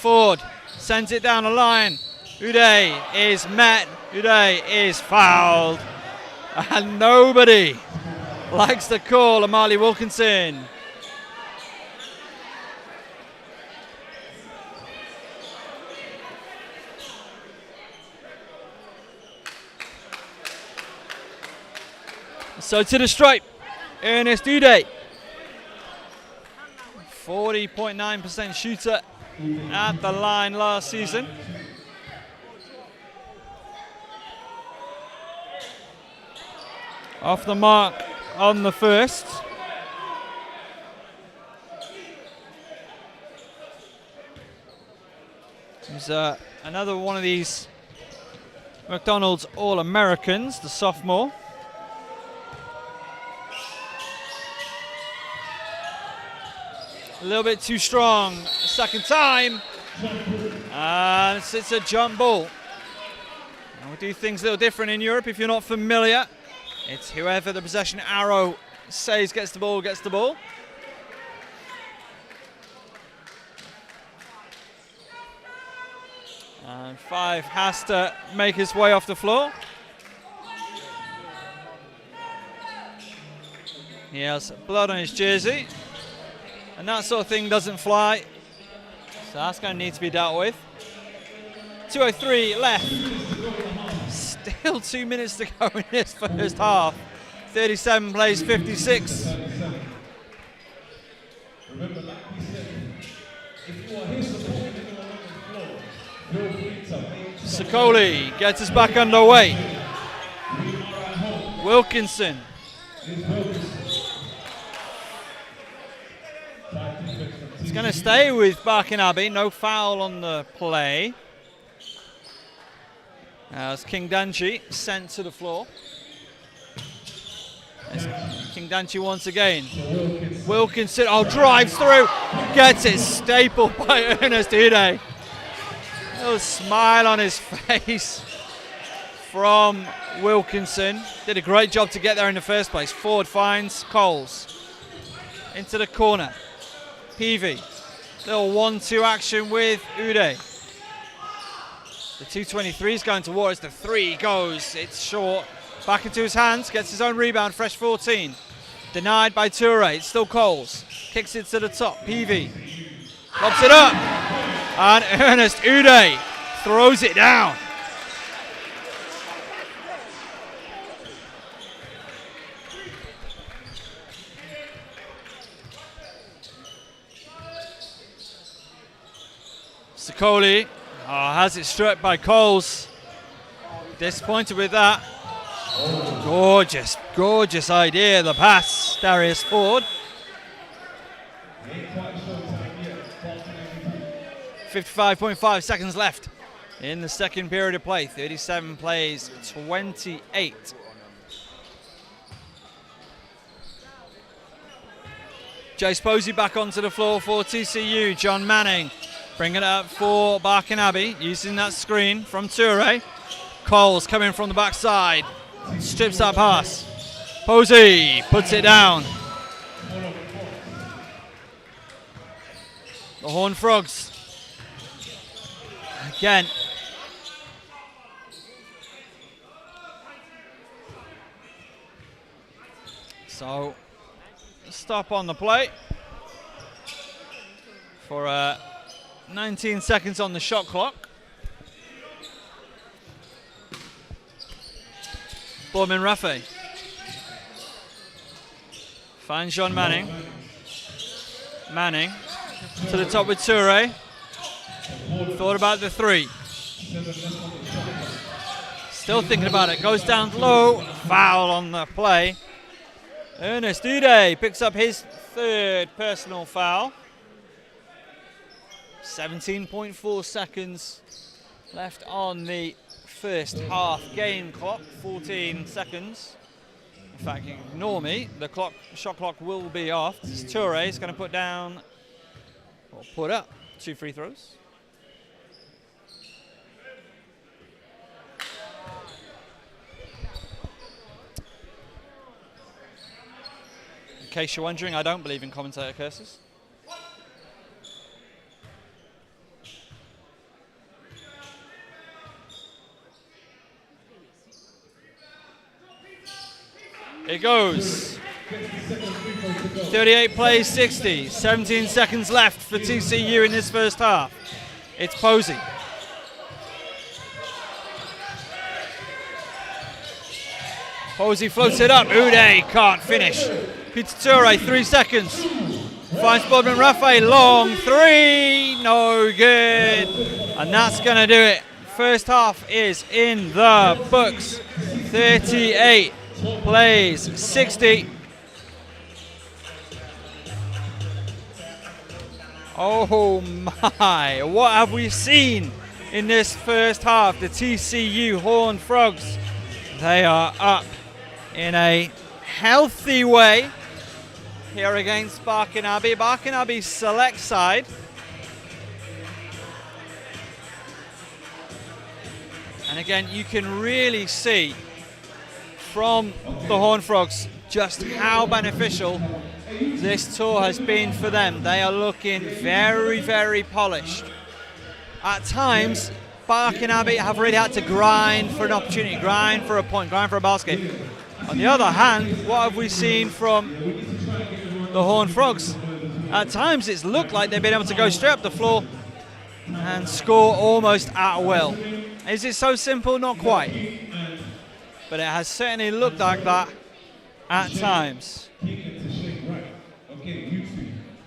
Ford sends it down the line. Uday is met. Uday is fouled. And nobody likes the call of Marley Wilkinson. So to the stripe, Ernest Uday, 40.9% shooter at the line last season. Off the mark on the first. There's another one of these McDonald's All-Americans, the sophomore. A little bit too strong, second time, and it's a jump ball. And we do things a little different in Europe if you're not familiar. It's whoever the possession arrow says gets the ball, gets the ball. And Five has to make his way off the floor. He has blood on his jersey. And that sort of thing doesn't fly. So that's going to need to be dealt with. 2:03 left. Still 2 minutes to go in this first half. 37 plays 56. Remember, like we said, if you are here supporting anyone on the floor, feel free to make Sokoli gets us back underway. Wilkinson. He's going to stay with Barking Abbey. No foul on the play. As King Danchi sent to the floor. As King Danchi once again. Wilkinson, drives through. Gets it stapled by Ernest Uday. Little smile on his face from Wilkinson. Did a great job to get there in the first place. Ford finds Coles. Into the corner. Peavy. Little 1-2 action with Uday. The 2:23 is going towards the three. Goes. It's short. Back into his hands. Gets his own rebound. Fresh 14. Denied by Toure. It's still Coles. Kicks it to the top. Peavy. Lobs it up. And Ernest Uday throws it down. Sokoli has it struck by Coles. Disappointed with that. Gorgeous, gorgeous idea, the pass, Darius Ford. 55.5 seconds left in the second period of play. 37 plays, 28. Jace Posey back onto the floor for TCU. John Manning bringing it up for Barking Abbey, using that screen from Toure. Coles coming from the backside, strips that pass. Posey puts it down. The Horned Frogs again. So stop on the play for 19 seconds on the shot clock. Borman Rafe finds John Manning. Manning to the top with Toure. Thought about the three. Still thinking about it. Goes down low. Foul on the play. Ernest Uday picks up his third personal foul. 17.4 seconds left on the first half game clock, 14 seconds. In fact, ignore me, the shot clock will be off. Toure is going to put down, or put up, 2 free throws. In case you're wondering, I don't believe in commentator curses. It goes. 38 plays 60. 17 seconds left for TCU in this first half. It's Posey. Posey floats it up. Uday can't finish. Peter Toure, 3 seconds. Finds Bodman Rafe. Long three. No good. And that's going to do it. First half is in the books. 38 plays 60. Oh my, what have we seen in this first half? The TCU Horned Frogs, they are up in a healthy way here against Barking Abbey. Barking Abbey's select side. And again, you can really see from the Horned Frogs just how beneficial this tour has been for them. They are looking very, very polished. At times, Barking Abbey have really had to grind for an opportunity, grind for a point, grind for a basket. On the other hand, what have we seen from the Horned Frogs? At times, it's looked like they've been able to go straight up the floor and score almost at will. Is it so simple? Not quite. But it has certainly looked like that at times.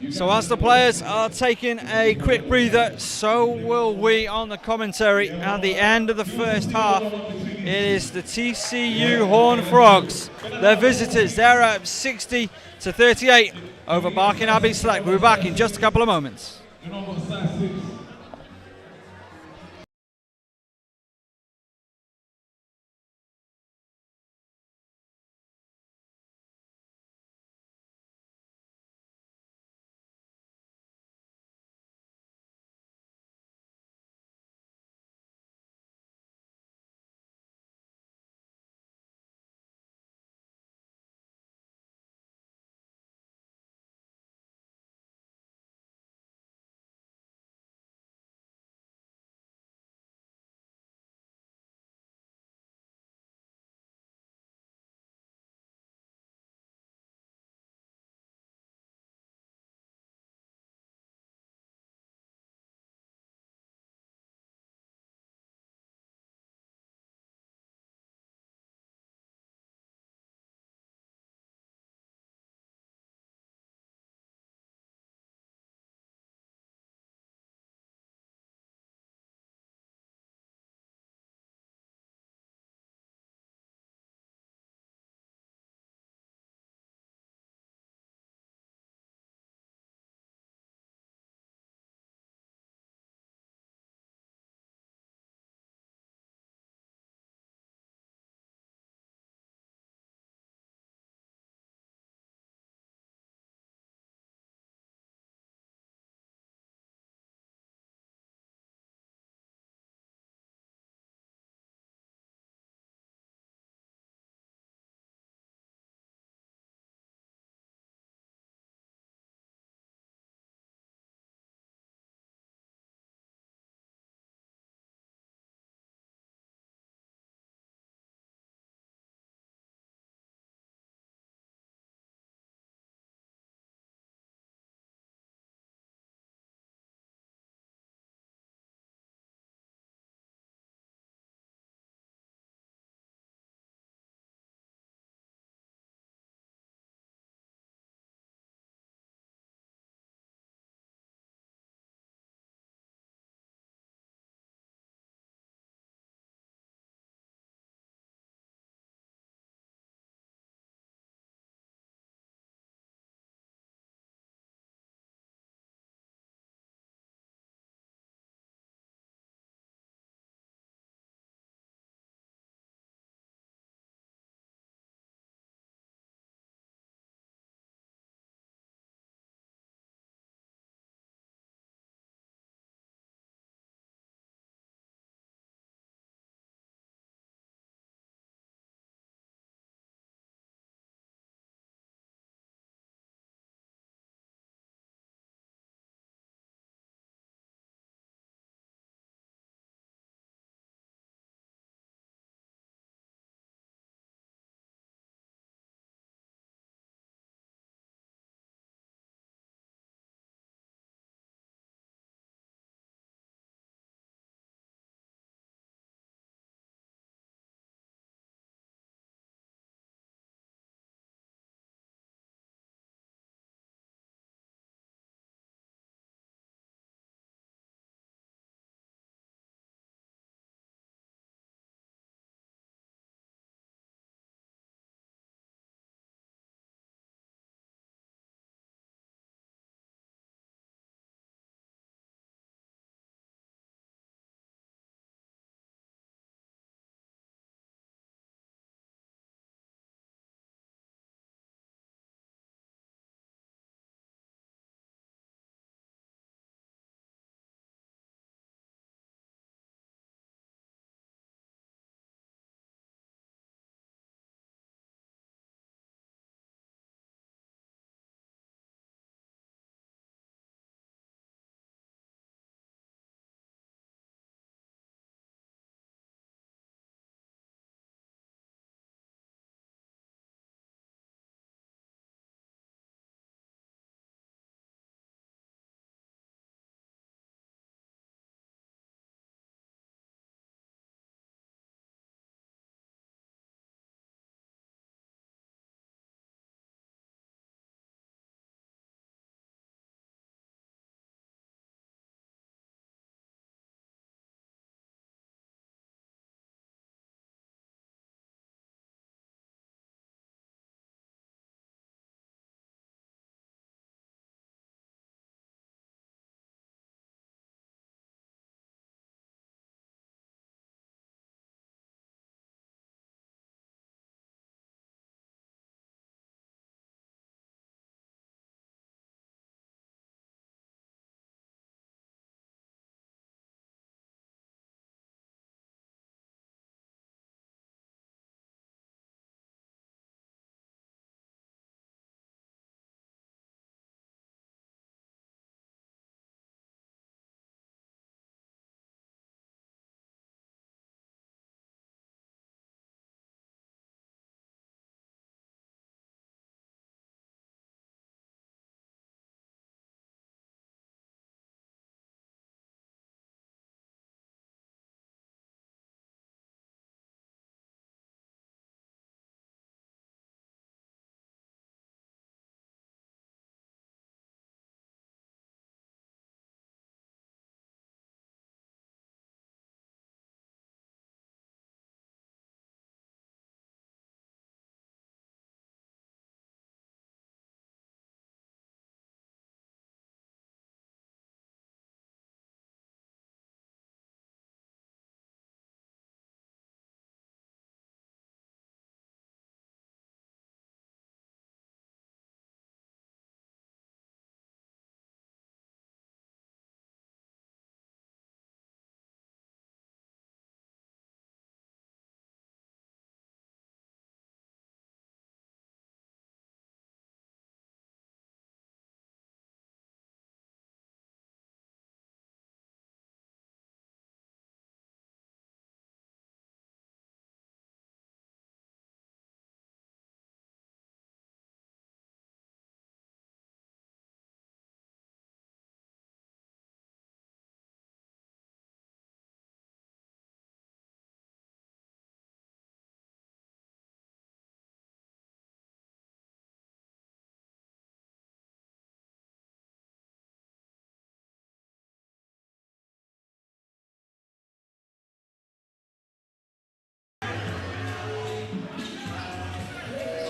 So as the players are taking a quick breather, so will we on the commentary at the end of the first half. It is the TCU Horned Frogs. Their visitors, they're up 60-38 over Barking Abbey Select. We'll be back in just a couple of moments.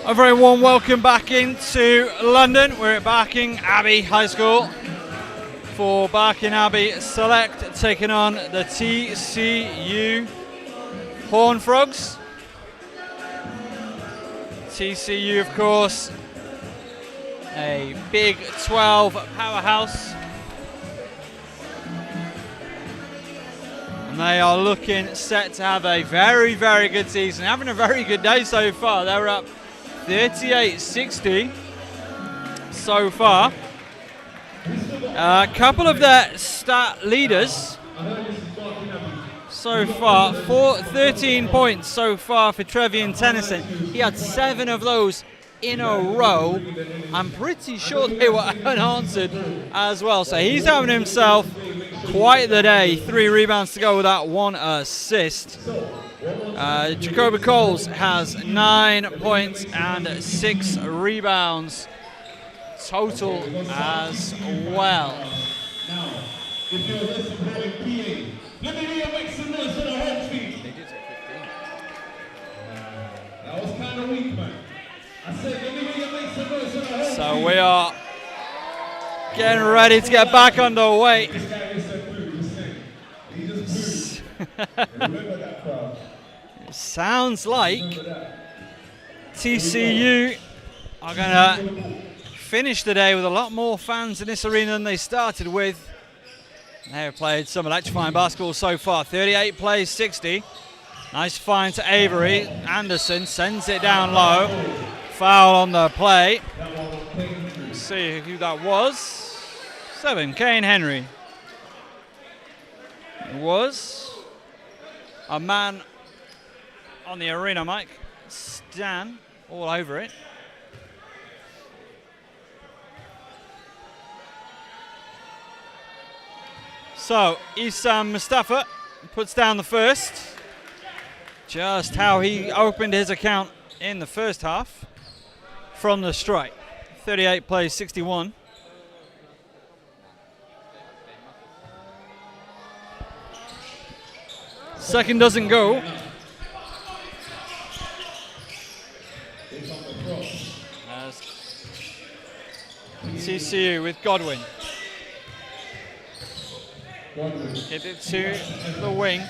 A very warm welcome back into London. We're at Barking Abbey High School for Barking Abbey Select taking on the TCU Horned Frogs. TCU, of course, a Big 12 powerhouse. And they are looking set to have a very, very good season. Having a very good day so far. They're up 38-60 so far. A couple of their stat leaders so far, 13 points so far for Trevian Tennyson. He had 7 of those in a row. I'm pretty sure they were unanswered as well. So he's having himself quite the day. 3 rebounds to go with that 1 assist. Jacoby Coles has 9 points and 6 rebounds total as well. Now, if you're listening PA, let me hear make some noise for the home team. They did take 15. That was kind of weak, man. I said, let me hear make some noise for the home team. So we are getting ready to get back underway. This guy is a clue, he's saying. He just remember that crowd. Sounds like TCU are going to finish the day with a lot more fans in this arena than they started with. They've played some electrifying basketball so far. 38 plays 60. Nice find to Avery. Anderson sends it down low. Foul on the play. Let's see who that was. 7, Kane Henry. It was a man on the arena mic. Stan all over it. So, Issam Mustafa puts down the first. Just how he opened his account in the first half from the strike. 38 plays 61. Second doesn't go. As TCU with Godwin. Hit it to the wing.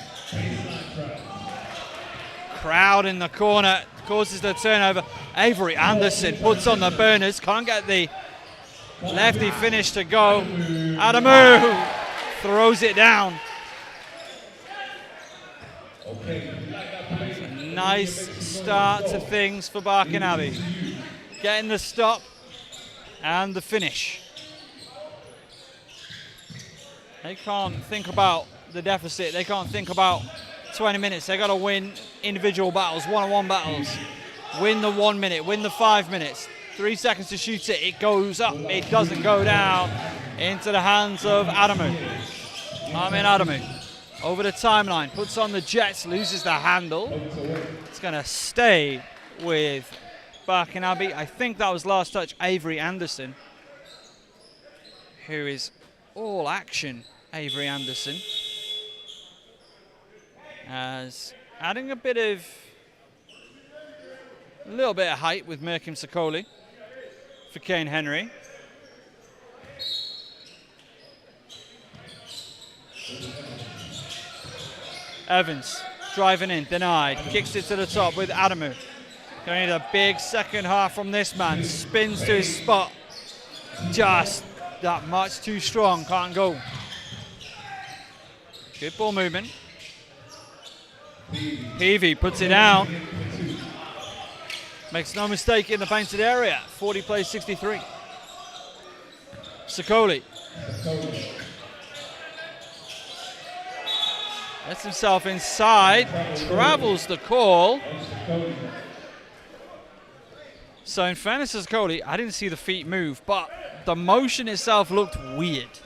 Crowd in the corner causes the turnover. Avery Anderson puts on the burners. Can't get the lefty finish to go. Adamu throws it down. Nice start to things for Barking Abbey. Getting the stop and the finish. They can't think about the deficit. They can't think about 20 minutes. They got to win individual battles, one-on-one battles. Win the 1 minute, win the 5 minutes. 3 seconds to shoot it. It goes up. It doesn't go down into the hands of Adamu. Amin Adamu over the timeline. Puts on the Jets. Loses the handle. It's going to stay with Barking Abbey. I think that was last touch Avery Anderson, who is all action. Avery Anderson as adding a little bit of height with Merkim Sokoli for Kane Henry. Evans driving in, denied, kicks it to the top with Adamu. Going to need a big second half from this man. Spins to his spot. Just that much too strong, can't go. Good ball movement. Peavy puts it down. Makes no mistake in the painted area. 40 plays 63. Sokoli. Gets himself inside. Travels the call. So in fairness to Sokoli, I didn't see the feet move, but the motion itself looked weird.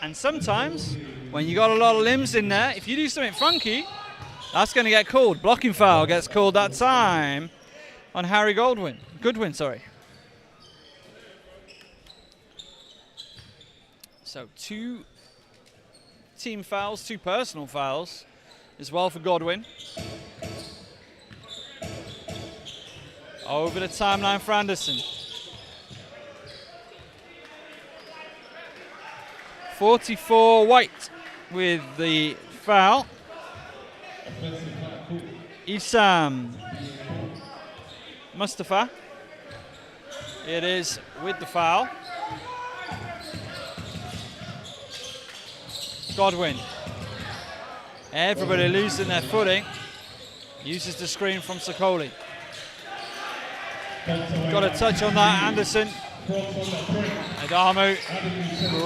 And sometimes, when you got a lot of limbs in there, if you do something funky, that's going to get called. Blocking foul gets called that time on Harry Goodwin. So 2 team fouls, 2 personal fouls as well for Godwin. Over the timeline for Anderson. 44 White with the foul. Isam Mustafa. It is with the foul. Godwin. Everybody losing their footing. Uses the screen from Sokoli. Got a touch on that, Anderson. Adamu,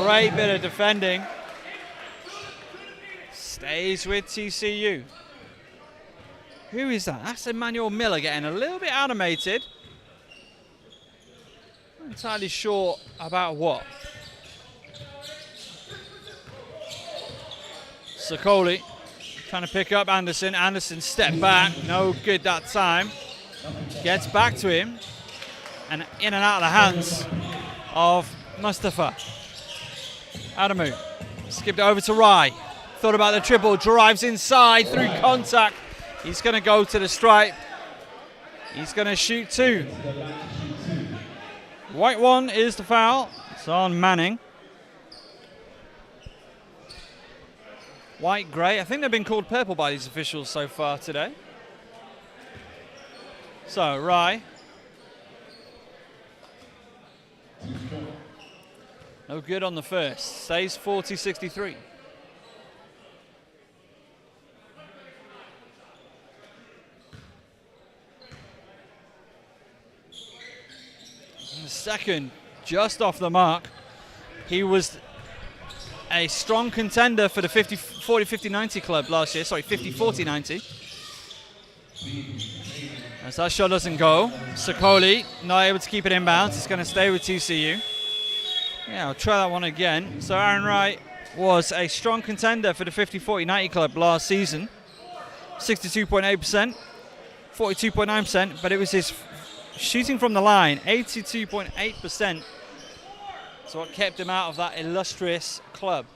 great bit of defending. Stays with TCU. Who is that? That's Emmanuel Miller getting a little bit animated. Not entirely sure about what. Sokoli trying to pick up Anderson. Anderson stepped back, no good that time. Gets back to him and in and out of the hands of Mustafa. Adamu skipped it over to Rai. Thought about the triple, drives inside through contact. He's going to go to the stripe. He's going to shoot two. White one is the foul. It's on Manning. White, grey. I think they've been called purple by these officials so far today. So, Rai. No good on the first. Stays 40-63. The second, just off the mark. He was a strong contender for the 40-50-90 club last year. Sorry, 50-40-90. As that shot doesn't go, Sokoli not able to keep it inbounds. It's going to stay with TCU. Yeah, I'll try that one again. So Aaron Wright was a strong contender for the 50-40-90 club last season. 62.8%, 42.9%, but it was his shooting from the line, 82.8%. So what kept him out of that illustrious club.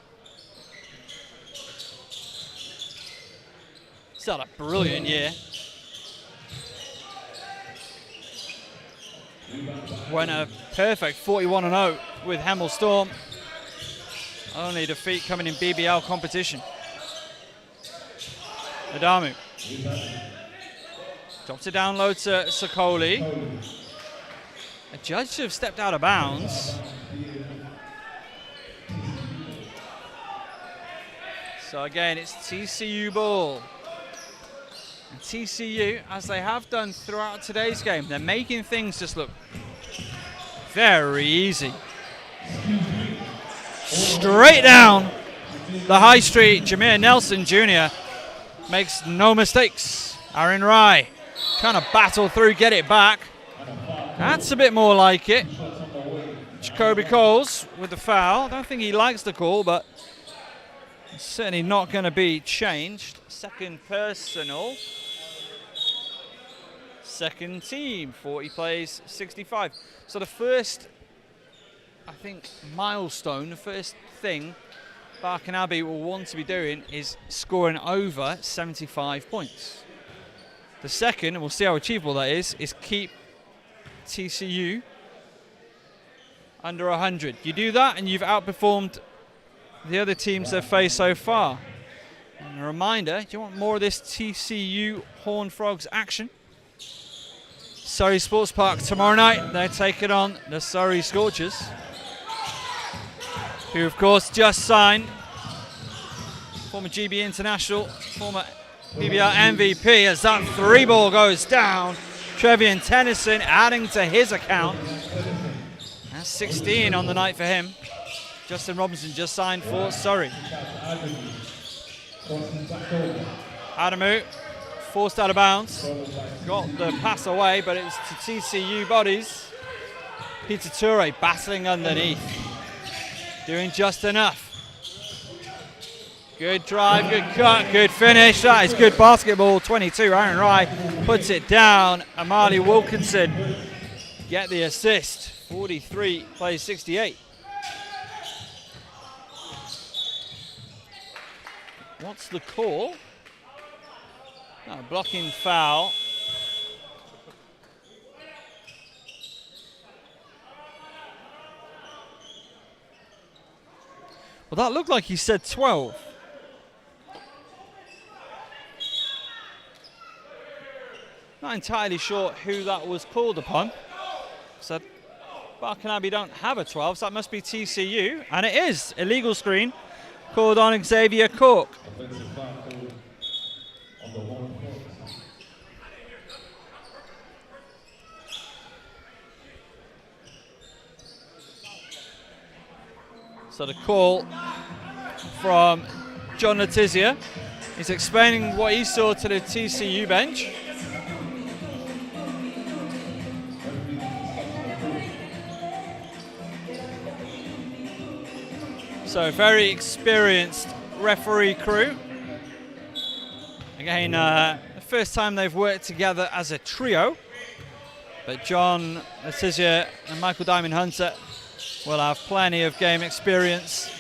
He's had a brilliant year. Went a perfect 41-0 with Hemel Storm. Only defeat coming in BBL competition. Adamu. Drops it down low to Sokoli. A judge should have stepped out of bounds. So again, it's TCU ball. And TCU, as they have done throughout today's game, they're making things just look very easy. Straight down the high street, Jameer Nelson Jr. makes no mistakes. Aaron Rai trying to battle through, get it back. That's a bit more like it. Jacoby Coles with the foul. I don't think he likes the call, but it's certainly not going to be changed. Second personal. Second team, 40 plays, 65. So the first, I think, milestone, the first thing Barking Abbey will want to be doing is scoring over 75 points. The second, and we'll see how achievable that is keep TCU under 100. You do that and you've outperformed the other teams they've faced so far. And a reminder, do you want more of this TCU Horned Frogs action? Surrey Sports Park tomorrow night, they're taking on the Surrey Scorchers, who of course just signed former GB International, former BBL MVP, as that three ball goes down. Trevian Tennyson adding to his account. That's 16 on the night for him. Justin Robinson just signed for Surrey. Adamu forced out of bounds. Got the pass away, but it was to TCU bodies. Peter Toure battling underneath. Doing just enough. Good drive, good cut, good finish. That is good basketball. 22, Aaron Rai puts it down. Amali Wilkinson get the assist. 43 plays 68. What's the call? Oh, blocking foul. Well, that looked like he said 12. Not entirely sure who that was called upon. So Barking Abbey don't have a 12, so that must be TCU. And it is. Illegal screen called on Xavier Cork. Offensive foul called on the home court. So the call from John Letizia. He's explaining what he saw to the TCU bench. So very experienced referee crew. Again, the first time they've worked together as a trio. But John Letizia and Michael Diamond Hunter will have plenty of game experience,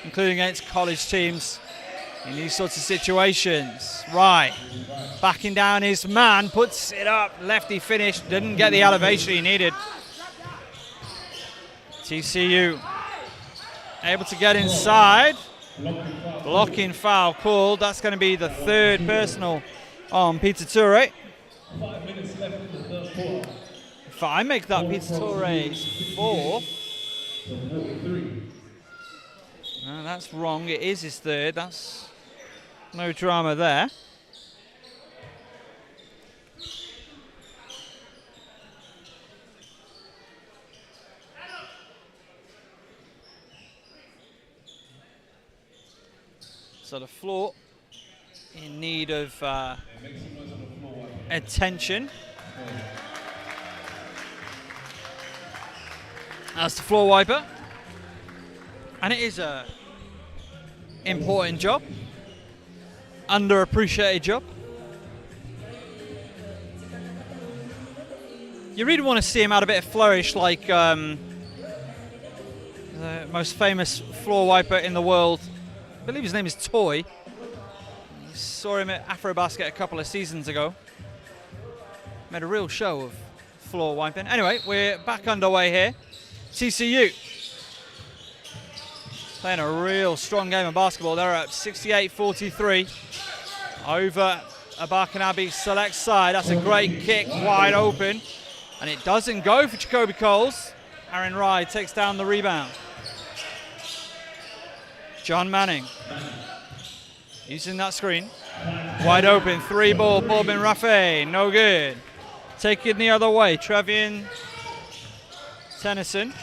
including against college teams in these sorts of situations. Right, backing down his man, puts it up, lefty finish, didn't get the elevation he needed. TCU able to get inside. Blocking foul called. That's going to be the third personal on Peter Toure. 5 minutes left in the third quarter. If I make that Peter Toure's fourth, So 43. no, that's wrong. It is his third. That's no drama there. So the floor in need of attention. That's the floor wiper. And it is a important job. Underappreciated job. You really want to see him add a bit of flourish like the most famous floor wiper in the world. I believe his name is Toy. You saw him at Afrobasket a couple of seasons ago. Made a real show of floor wiping. Anyway, we're back underway here. TCU playing a real strong game of basketball. They're up 68-43 over a Barking Abbey select side. That's a great kick, wide open. And it doesn't go for Jacoby Coles. Aaron Rye takes down the rebound. John Manning using that screen. Wide open, three ball, Bobbin Rafe, no good. Take it the other way, Trevian Tennyson.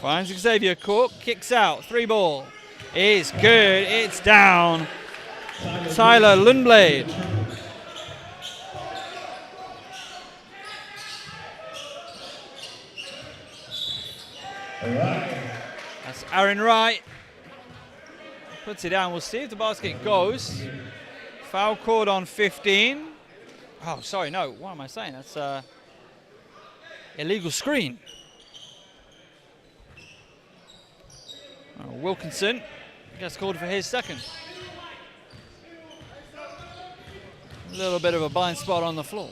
Finds Xavier Cork, kicks out, three ball. Is good, it's down. Tyler Lundblade. That's Aaron Wright. Puts it down. We'll see if the basket goes. Foul called on 15. Oh, sorry, no. What am I saying? That's illegal screen. Wilkinson gets called for his second. A little bit of a blind spot on the floor.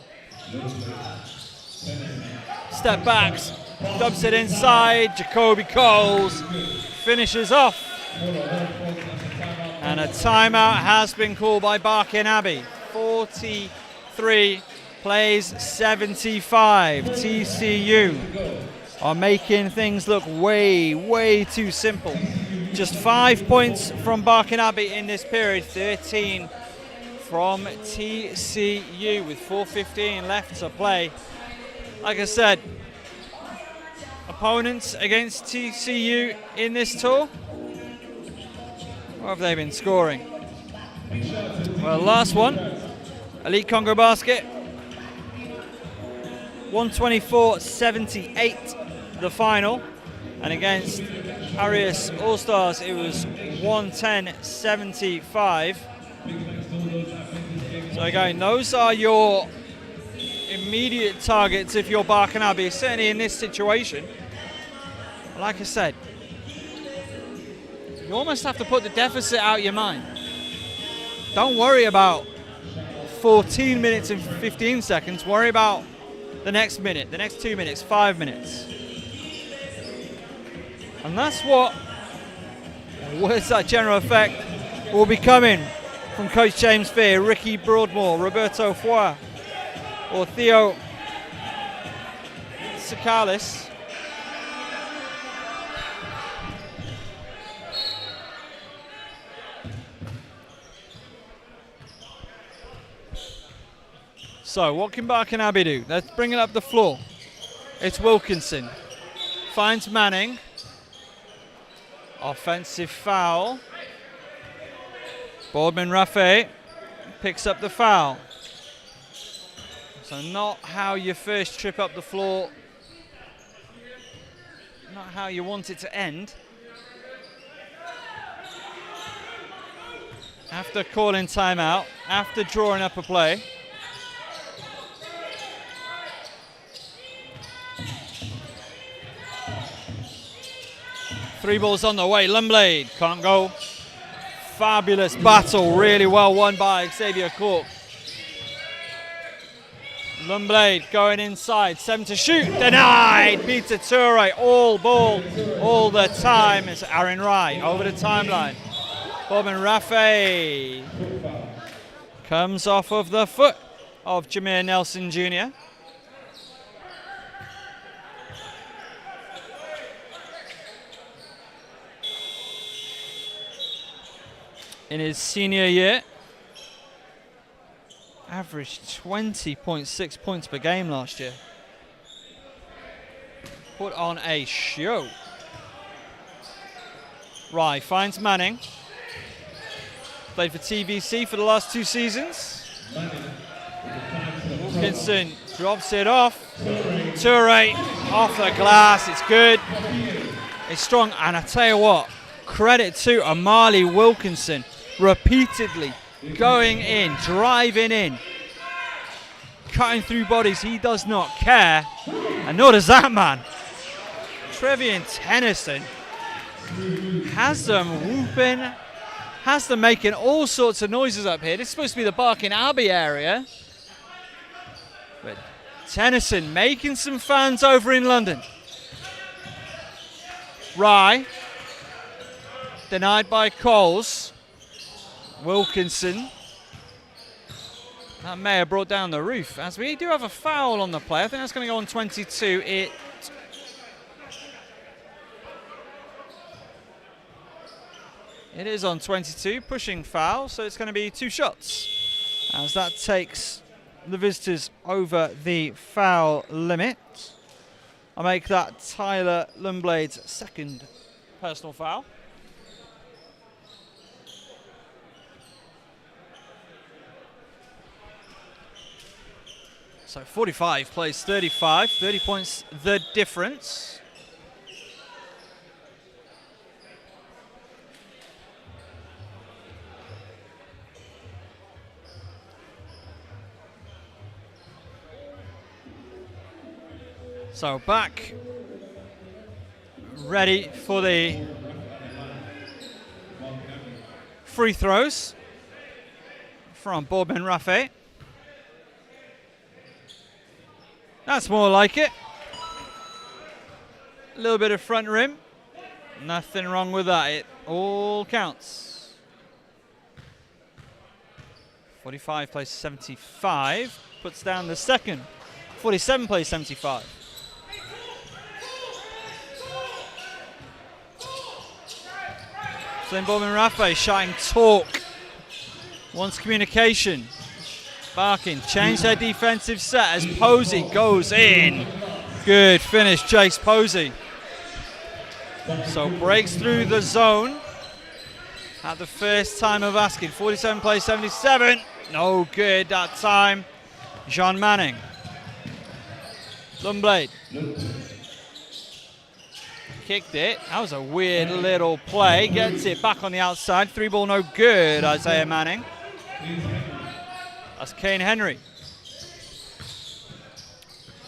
Step backs, dubs it inside. Jacoby Coles finishes off. And a timeout has been called by Barking Abbey. 43 plays 75. TCU are making things look way, way too simple. Just 5 points from Barking Abbey in this period, 13 from TCU with 4:15 left to play. Like I said, opponents against TCU in this tour, what have they been scoring? Well, last one, Elite Congo Basket, 124-78 the final, and against Arias All-Stars it was 110-75. So again, those are your immediate targets if you're Barking Abbey, certainly in this situation. Like I said, you almost have to put the deficit out your mind. Don't worry about 14 minutes and 15 seconds. Worry about the next minute, the next 2 minutes, 5 minutes. And that's where's that general effect will be coming from Coach James Fear, Ricky Broadmoor, Roberto Foy, or Theo Sakalis. So what can Barking Abbey do? Let's bring it up the floor. It's Wilkinson. Finds Manning. Offensive foul. Boardman Rafe picks up the foul. So not how you first trip up the floor. Not how you want it to end. After calling timeout, after drawing up a play. Three balls on the way. Lumblade can't go. Fabulous battle, really well won by Xavier Cork. Lumblade going inside, 7 to shoot, denied. Peter Toure, all ball, all the time. It's Aaron Wright over the timeline. Bobbin Rafe comes off of the foot of Jameer Nelson Jr. In his senior year, averaged 20.6 points per game last year. Put on a show. Rye finds Manning. Played for TVC for the last 2 seasons. Wilkinson drops it off. Toure off the glass. It's good. It's strong. And I tell you what, credit to Amali Wilkinson. Repeatedly going in, driving in, cutting through bodies. He does not care, and nor does that man. Trevian Tennyson has them whooping, has them making all sorts of noises up here. This is supposed to be the Barking Abbey area, but Tennyson making some fans over in London. Rye denied by Coles. Wilkinson. That may have brought down the roof, as we do have a foul on the play. I think that's going to go on 22. It is on 22, pushing foul, so it's going to be 2 shots, as that takes the visitors over the foul limit. I'll make that Tyler Lumblade's 2nd personal foul. So 45 plays 35, 30 points the difference. So back, ready for the free throws from Boardman Rafe. That's more like it. A little bit of front rim. Nothing wrong with that. It all counts. 45 plays 75. Puts down the 2nd. 47 plays 75. So then Bobbin Rafe shouting talk. Wants communication. Barking change their defensive set as Posey goes in. Good finish, Jace Posey. So breaks through the zone at the first time of asking. 47 plays 77. No good that time. Jean Manning. Lumblade. Kicked it. That was a weird little play. Gets it back on the outside. 3 ball no good, Isaiah Manning. That's Kane Henry.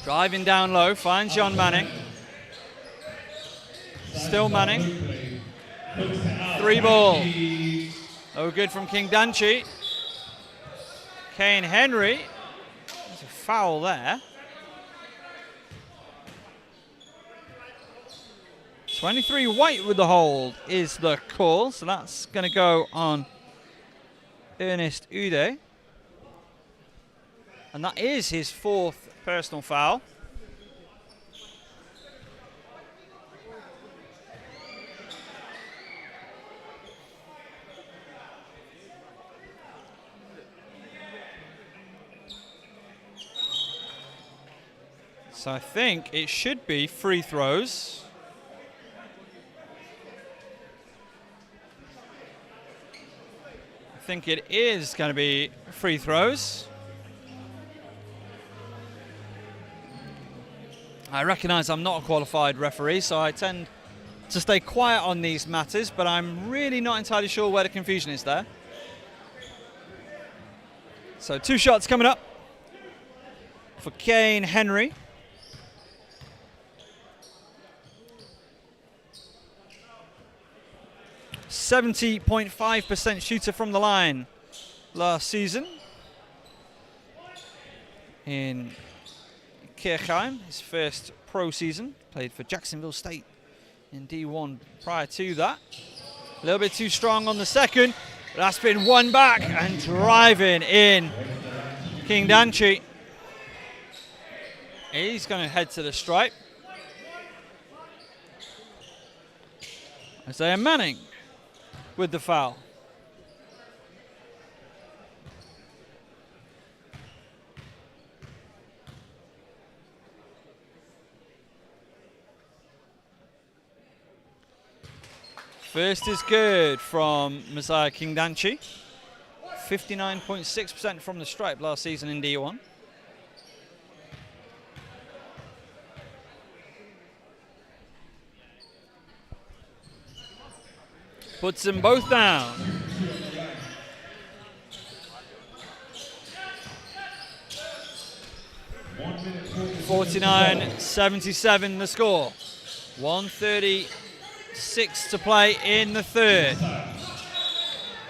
Driving down low, finds John Manning. Still Manning. 3 ball. No good from King Danchi. Kane Henry. There's a foul there. 23 white with the hold is the call, so that's going to go on Ernest Ude. And that is his 4th personal foul. So I think it should be free throws. I think it is going to be free throws. I recognize I'm not a qualified referee, so I tend to stay quiet on these matters, but I'm really not entirely sure where the confusion is there. So 2 shots coming up for Kane Henry. .5% shooter from the line last season in Kirchheim, his first pro season. Played for Jacksonville State in D1 prior to that. A little bit too strong on the second, but that's been won back and driving in King Danchi. He's going to head to the stripe. Isaiah Manning with the foul. First is good from Messiah Kingdanchi. 59.6% from the stripe last season in D1. Puts them both down. (49-77) the score. 1:36 to play in the third.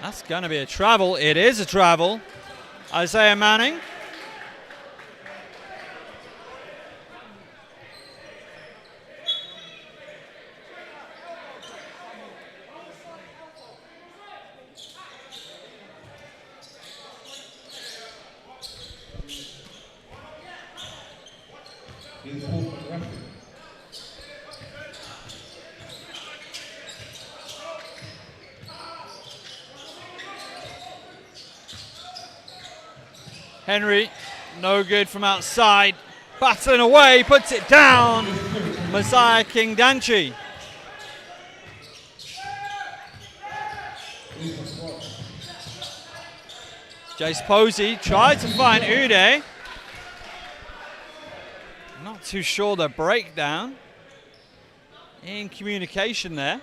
That's going to be a travel. It is a travel. Isaiah Manning. Henry, no good from outside. Battling away, puts it down. Messiah Kingdanchi. Jace Posey tried to find Ude. Not too sure the breakdown in communication there.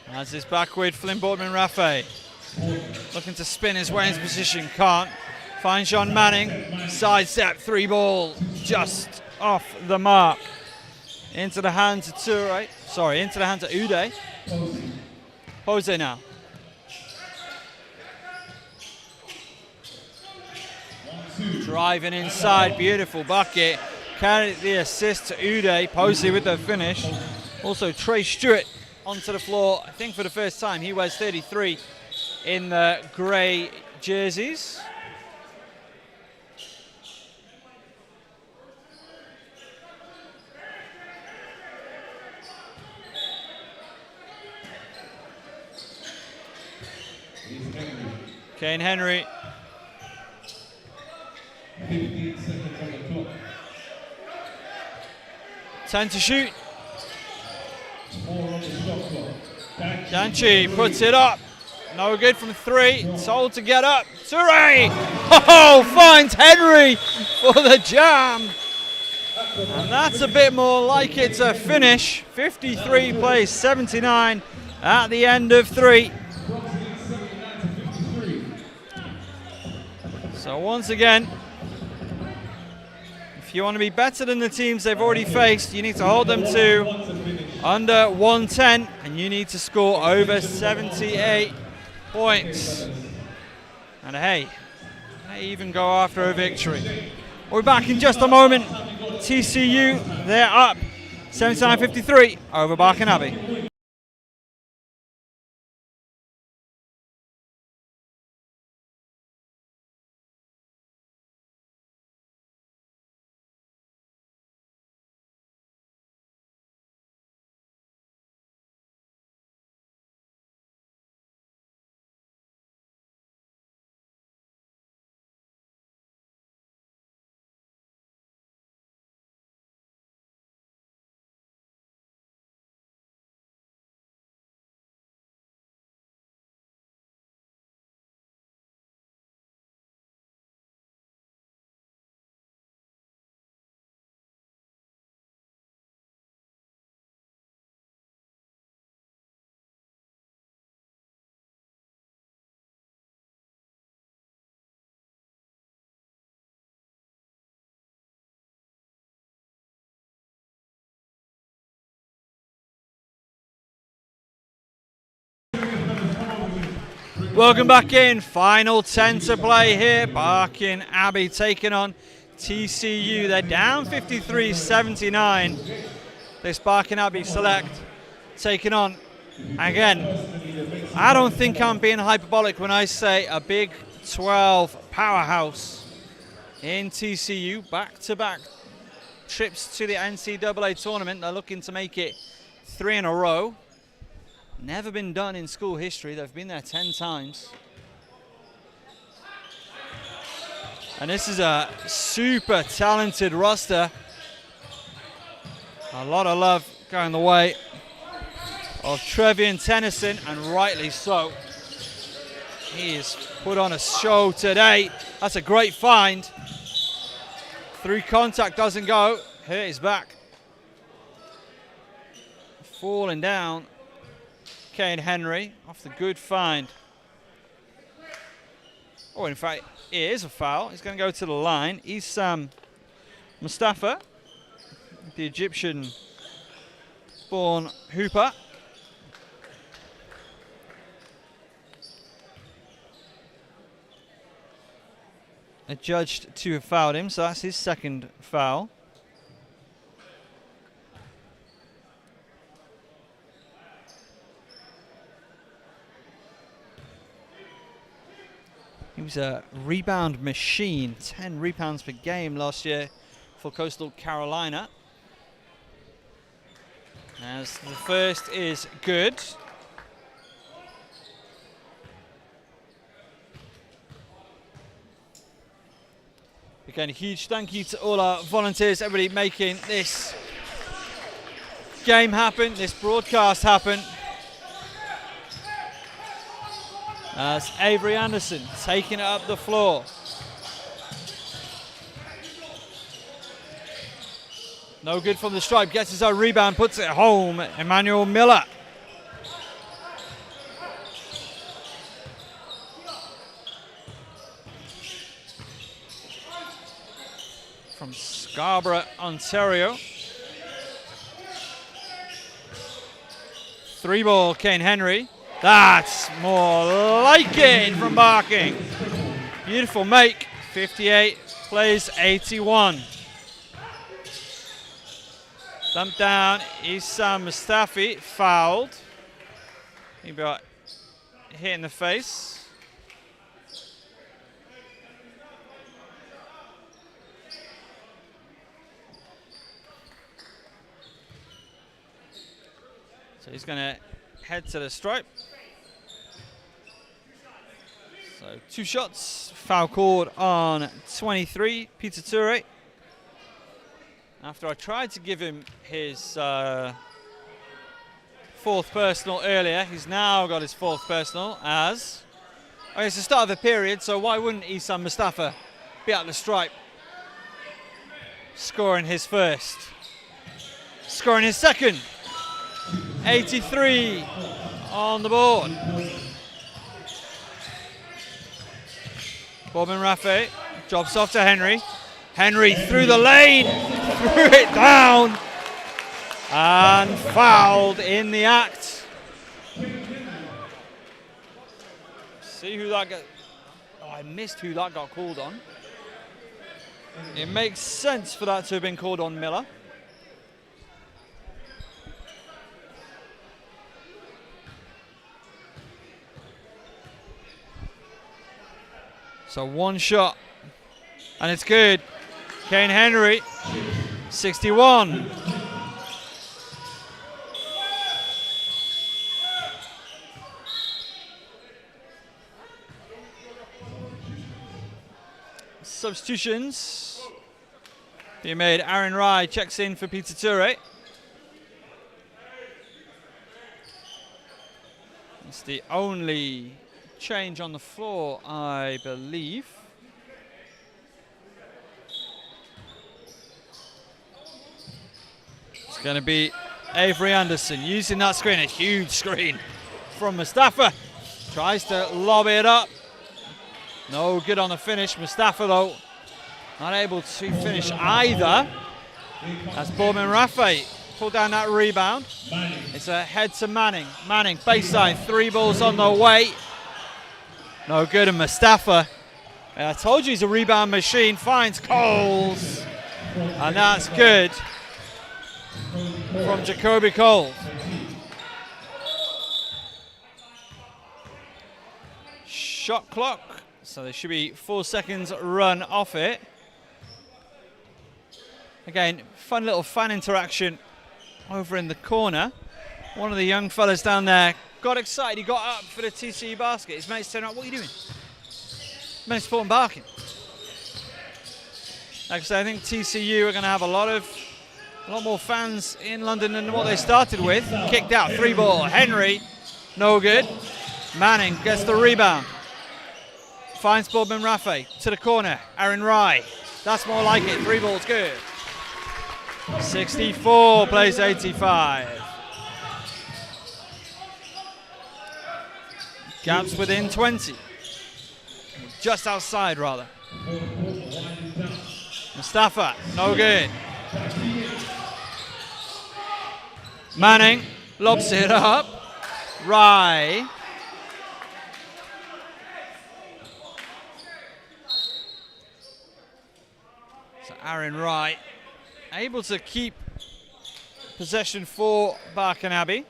As is back with Flynn Boardman Rafe. Looking to spin his way into position, can't. Finds John Manning, sidestep 3 ball, just off the mark. Into the hands of Toure, into the hands of Ude. Jose now. Driving inside, beautiful bucket. Carried the assist to Ude, Posey with the finish. Also Trey Stewart onto the floor, I think for the first time. He wears 33 in the grey jerseys. Kane Henry. 15 seconds on the clock. 10 to shoot. 4 on the shot clock. Danchi puts it up. No good from 3. Told to get up. Toure! Oh, finds Henry for the jam. And that's a bit more like it's a finish. 53 plays 79 at the end of 3. So once again, if you want to be better than the teams they've already faced, you need to hold them to under 110, and you need to score over 78 points. And hey, they even go after a victory. We'll be back in just a moment. TCU, they're up 79-53 over Barking Abbey. Welcome back in. Final 10 to play here. Barking Abbey taking on TCU. They're down 53-79. This Barking Abbey select taking on, again, I don't think I'm being hyperbolic when I say a Big 12 powerhouse in TCU. Back-to-back trips to the NCAA tournament. They're looking to make it 3 in a row. Never been done in school history. They've been there 10 times. And this is a super talented roster. A lot of love going the way of Trevian Tennyson, and rightly so. He has put on a show today. That's a great find. Through contact, doesn't go. Hurt his back. Falling down. Kane Henry off the good find. Oh, in fact, it is a foul. He's going to go to the line. Issam Mustafa, the Egyptian-born hooper. Adjudged to have fouled him, so that's his second foul. He was a rebound machine, 10 rebounds per game last year for Coastal Carolina. As the first is good. Again, a huge thank you to all our volunteers, everybody making this game happen, this broadcast happen. As Avery Anderson taking it up the floor. No good from the stripe, gets his own rebound, puts it home. Emmanuel Miller. From Scarborough, Ontario. 3-ball, Kane Henry. That's more like it from Barking. Beautiful make. 58 plays 81. Dumped down. Issam Mustafi fouled. He got hit in the face. So he's going to head to the stripe. So 2 shots, foul called on 23, Peter Toure. After I tried to give him his 4th personal earlier, he's now got his 4th personal as, it's the start of the period, so why wouldn't Issam Mustafa be at the stripe? Scoring his first. Scoring his second. 83 on the board. Bobbin Rafe drops off to Henry. Henry through the lane, threw it down, and fouled in the act. See who that got. Oh, I missed who that got called on. It makes sense for that to have been called on Miller. So one shot, and it's good. Kane Henry, 61. Substitutions being made. Aaron Rye checks in for Peter Toure. It's the only change on the floor, I believe. It's going to be Avery Anderson using that screen, a huge screen from Mustafa. Tries to lob it up. No good on the finish. Mustafa, though, not able to finish either. As Bowman Rafe pulled down that rebound. It's a head to Manning. Manning, baseline, 3 balls on the way. No good, and Mustafa, I told you he's a rebound machine, finds Coles. And that's good from Jacoby Coles. Shot clock, so there should be 4 seconds run off it. Again, fun little fan interaction over in the corner. One of the young fellas down there got excited. He got up for the TCU basket. His mates turned out, "What are you doing?" Mates thought, "I'm barking." Like I say, I think TCU are going to have a lot more fans in London than what they started with. Kicked out, 3 ball. Henry, no good. Manning gets the rebound. Finds Boardman Rafe to the corner. Aaron Rye, that's more like it. 3 balls, good. 64 plays 85. Gaps within 20. Just outside, rather. Mustafa, no good. Manning lobs it up. Rye. So Aaron Rye able to keep possession for Barking Abbey.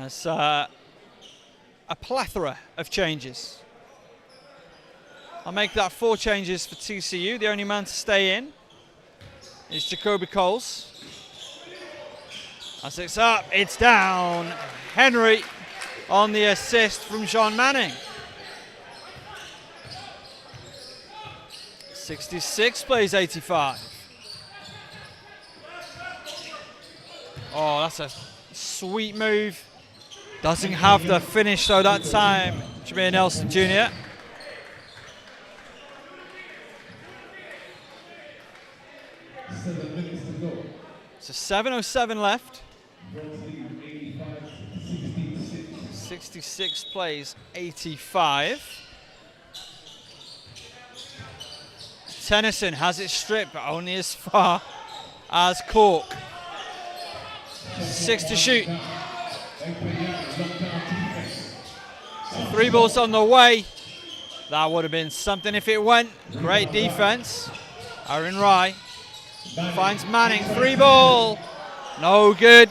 As a plethora of changes. I'll make that 4 changes for TCU. The only man to stay in is Jacoby Coles. As it's up, it's down. Henry on the assist from John Manning. 66 plays 85. Oh, that's a sweet move. Doesn't have the finish though that time. Jameer Nelson Jr. So 7:07 left. 66 plays 85. Tennyson has it stripped, but only as far as Cork. 6 to shoot. 3 balls on the way. That would have been something if it went. Great defense. Aaron Rye finds Manning. 3 ball. No good.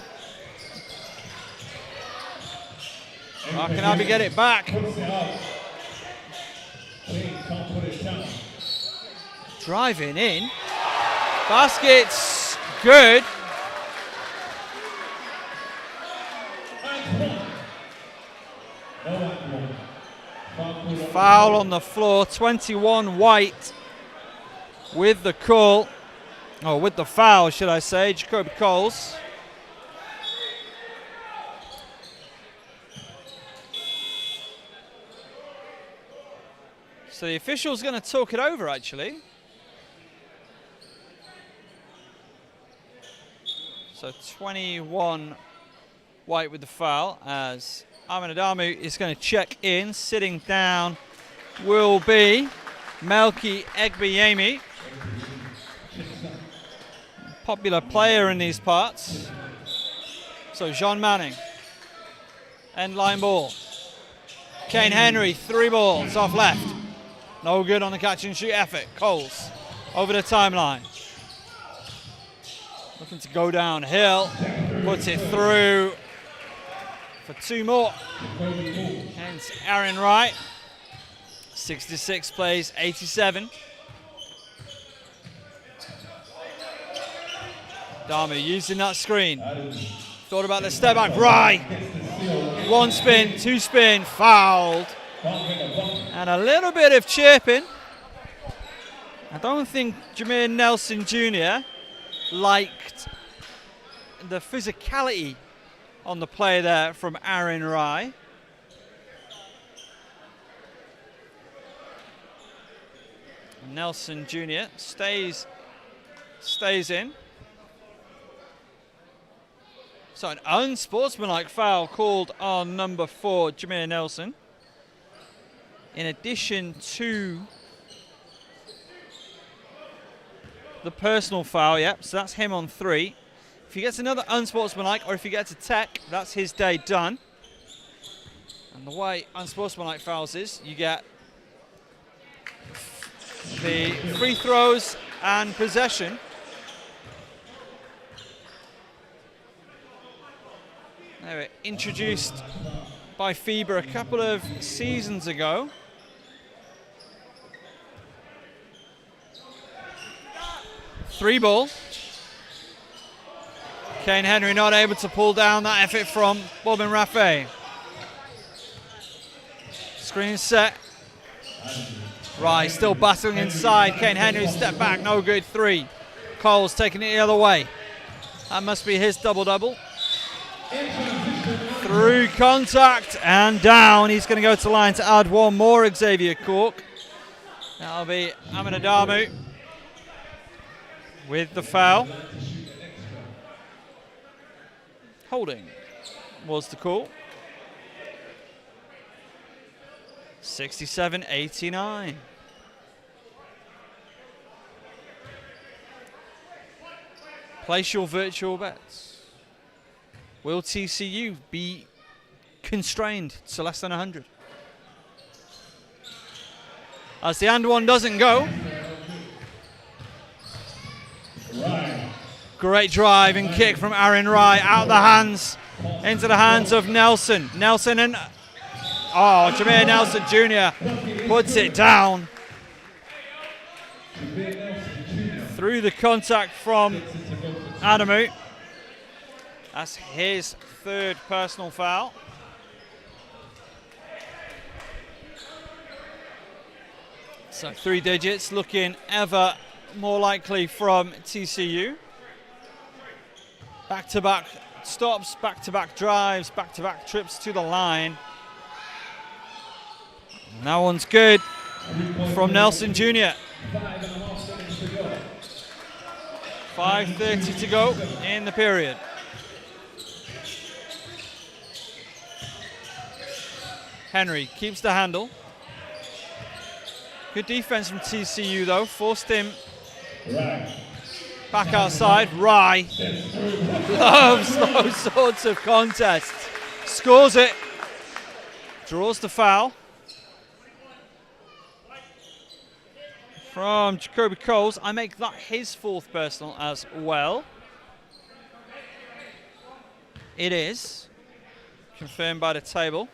Barking Abbey get it back. Driving in. Basket's good. Foul on the floor. 21 White with the call. Oh, with the foul, should I say. Jacoby Coles. So the official's going to talk it over, actually. So 21 White with the foul, as Ahmed Adamu is going to check in. Sitting down will be Melky Egbayemi. Popular player in these parts. So John Manning. End line ball. Kane Henry, 3 balls off left. No good on the catch and shoot effort. Coles over the timeline. Looking to go downhill. Puts it through for 2 more. Hence Aaron Wright. 66 plays 87. Damu using that screen. Thought about the step back. Right. 1 spin, 2 spin, fouled. And a little bit of chirping. I don't think Jameer Nelson Jr. liked the physicality on the play there from Aaron Rye. Nelson Jr. stays in. So an unsportsmanlike foul called on number 4, Jameer Nelson. In addition to the personal foul, yep, so that's him on 3. If he gets another unsportsmanlike, or if he gets a tech, that's his day done. And the way unsportsmanlike fouls is, you get the free throws and possession. They were introduced by FIBA a couple of seasons ago. Three ball. Kane Henry not able to pull down that effort from Bobbin Rafe. Screen set. Right, still battling inside. Kane Henry step back, no good. 3. Coles taking it the other way. That must be his double-double. Through contact and down. He's going to go to line to add 1 more, Xavier Cork. That'll be Amin Adamu with the foul. Holding was the call. 67-89. Place your virtual bets. Will TCU be constrained to less than 100? As the and one doesn't go. Great drive and kick from Aaron Rye, out the hands, into the hands of Nelson. Nelson and, Jameer Nelson Jr. puts it down. Through the contact from Adamu. That's his 3rd personal foul. So 3 digits looking ever more likely from TCU. Back-to-back stops, back-to-back drives, back-to-back trips to the line. And that one's good from Nelson Jr. 5:30 to go in the period. Henry keeps the handle. Good defense from TCU though, forced him back outside. Rye loves those sorts of contests. Scores it. Draws the foul. From Jacoby Coles. I make that his 4th personal as well. It is. Confirmed by the table.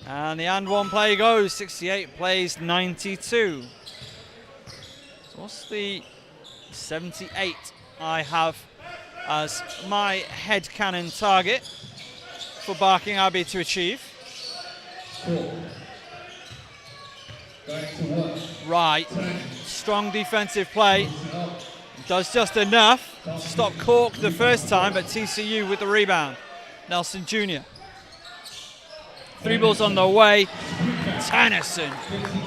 And the and one play goes. 68 plays 92. So what's the 78 I have as my headcanon target for Barking Abbey to achieve? Right, strong defensive play, does just enough to stop Cork the first time, but TCU with the rebound. Nelson Jr. 3 balls on the way. Tennyson,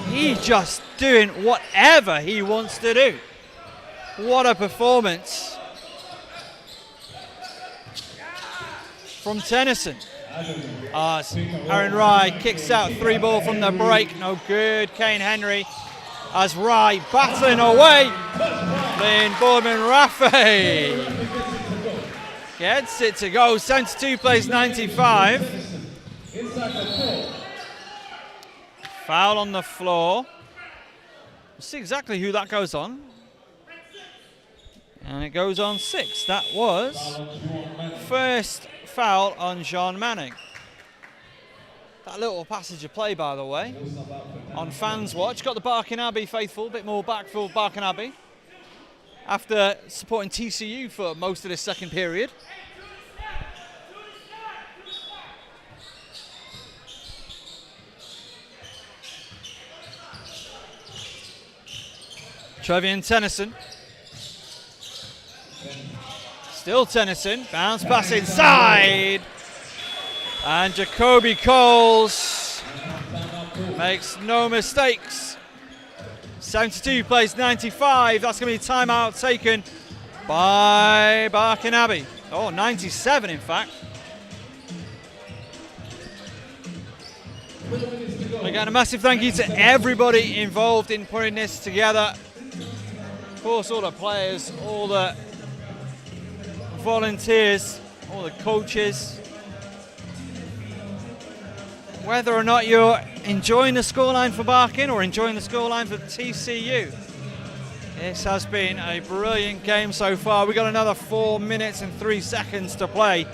he just doing whatever he wants to do. What a performance from Tennyson. Aaron Rye kicks out 3 ball from the break, no good. Kane Henry as Rye battling away. Then Boardman Rafe gets it to go. 72 plays 95. Inside the 4. Foul on the floor. We'll see exactly who that goes on. And it goes on 6. That was first foul on Jean Manning. That little passage of play, by the way, on fans watch. Got the Barking Abbey faithful, a bit more backfield Barking Abbey, after supporting TCU for most of this second period. Trevian Tennyson. Still Tennyson. Bounce pass inside. And Jacoby Coles makes no mistakes. 72 plays 95. That's going to be a timeout taken by Barking Abbey. Oh, 97 in fact. Again, a massive thank you to everybody involved in putting this together. Of course, all the players, all the volunteers, all the coaches. Whether or not you're enjoying the scoreline for Barking or enjoying the scoreline for TCU, this has been a brilliant game so far. We've got another 4 minutes and 3 seconds to play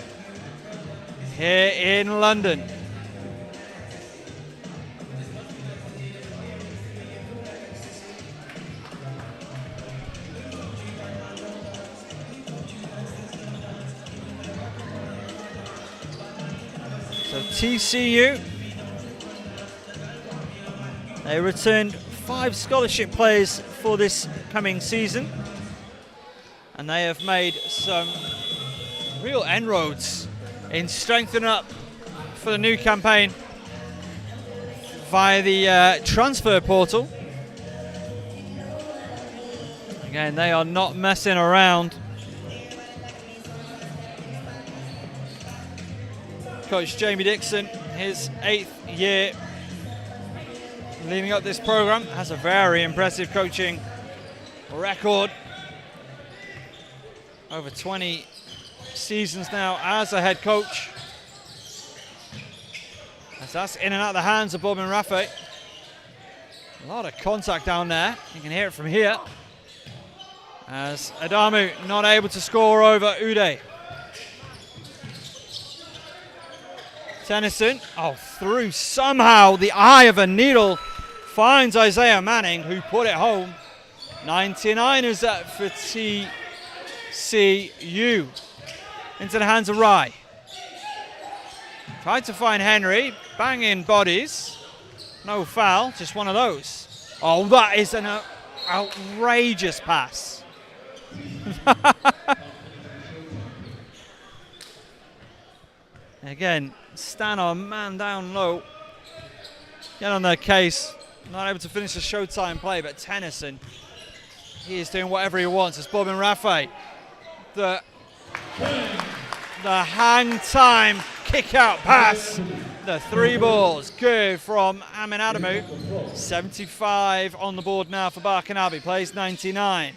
here in London. So TCU, they returned 5 scholarship players for this coming season, and they have made some real inroads in strengthening up for the new campaign via the transfer portal. Again, they are not messing around. Coach Jamie Dixon, his 8th year leading up this program, has a very impressive coaching record. Over 20 seasons now as a head coach. As that's in and out of the hands of Bob and Rafe. A lot of contact down there. You can hear it from here. As Adamu not able to score over Uday. Tennyson, through somehow the eye of a needle, finds Isaiah Manning, who put it home. 99ers for TCU. Into the hands of Rye. Tried to find Henry, banging bodies. No foul, just one of those. Oh, that is an outrageous pass. Again, stand on man down low. Get on their case. Not able to finish the showtime play, but Tennyson, he is doing whatever he wants. It's Bob and Rafe. The hang time kick out pass. The 3 balls. Good from Amin Adamu. 75 on the board now for Barking Abbey. Plays 99.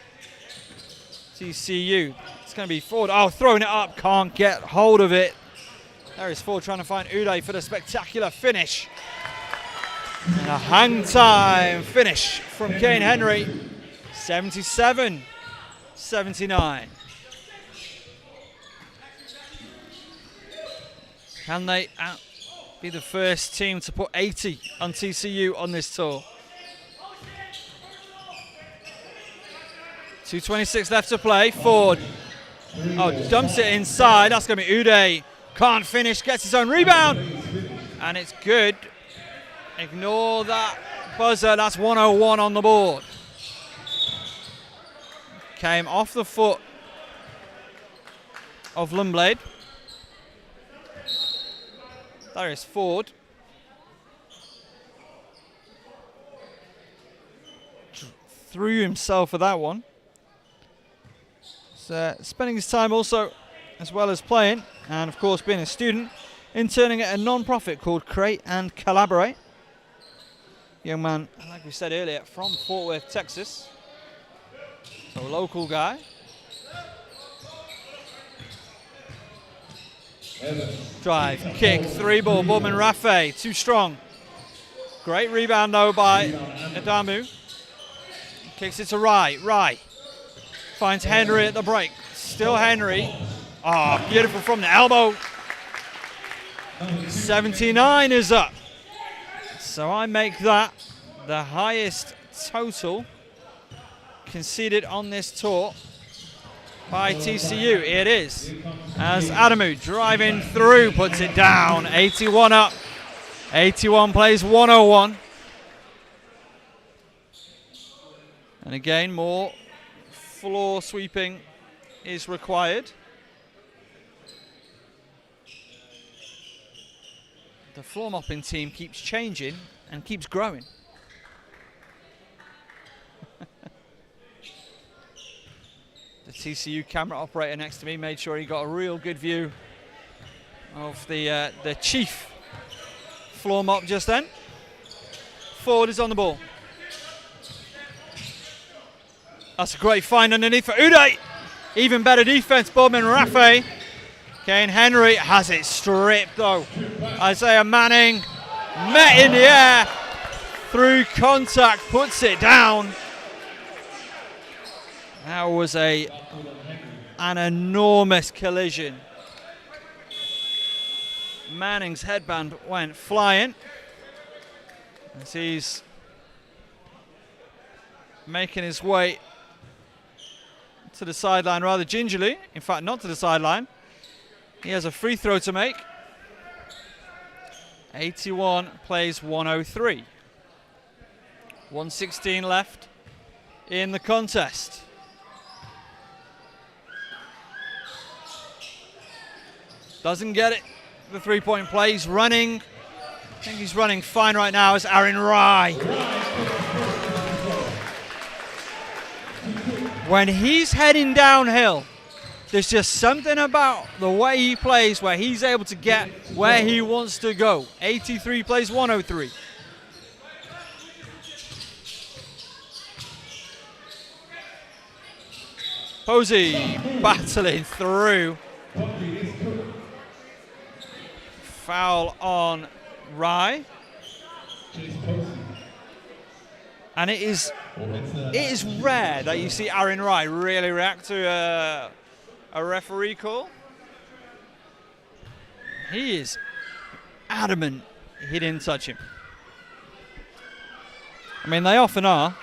TCU. It's going to be Ford. Oh, throwing it up. Can't get hold of it. There is Ford trying to find Uday for the spectacular finish. And a hang time finish from Kane Henry. 77-79. Can they be the first team to put 80 on TCU on this tour? 2:26 left to play. Ford. Dumps it inside. That's going to be Uday. Can't finish, gets his own rebound, and it's good. Ignore that buzzer, that's 101 on the board. Came off the foot of Lundblade. There is Ford. Threw himself for that one. So, spending his time also, as well as playing, and of course being a student, interning at a non-profit called Create and Collaborate. Young man, like we said earlier, from Fort Worth, Texas. So a local guy. Drive, kick, 3-ball, Boardman Rafe, too strong. Great rebound though by Adamu. Kicks it to Rye finds Henry at the break. Still Henry. Ah, beautiful from the elbow. 79 is up. So I make that the highest total conceded on this tour by TCU. It is. As Adamu driving through, puts it down. 81 up. 81 plays 101. And again, more floor sweeping is required. The floor mopping team keeps changing and keeps growing. The TCU camera operator next to me made sure he got a real good view of the chief floor mop just then. Ford is on the ball. That's a great find underneath for Uday. Even better defense, Boardman Rafe. Kane Henry has it stripped though. Isaiah Manning met in the air through contact, puts it down. That was an enormous collision. Manning's headband went flying as he's making his way to the sideline rather gingerly. In fact, not to the sideline. He has a free throw to make. 81 plays 103. 116 left in the contest. Doesn't get it. The three-point play. He's running. I think he's running fine right now as Aaron Rye. When he's heading downhill, there's just something about the way he plays where he's able to get where he wants to go. 83 plays 103. Posey battling through. Foul on Rye. And it is rare that you see Aaron Rye really react to a referee call. He is adamant he didn't touch him. I mean, they often are.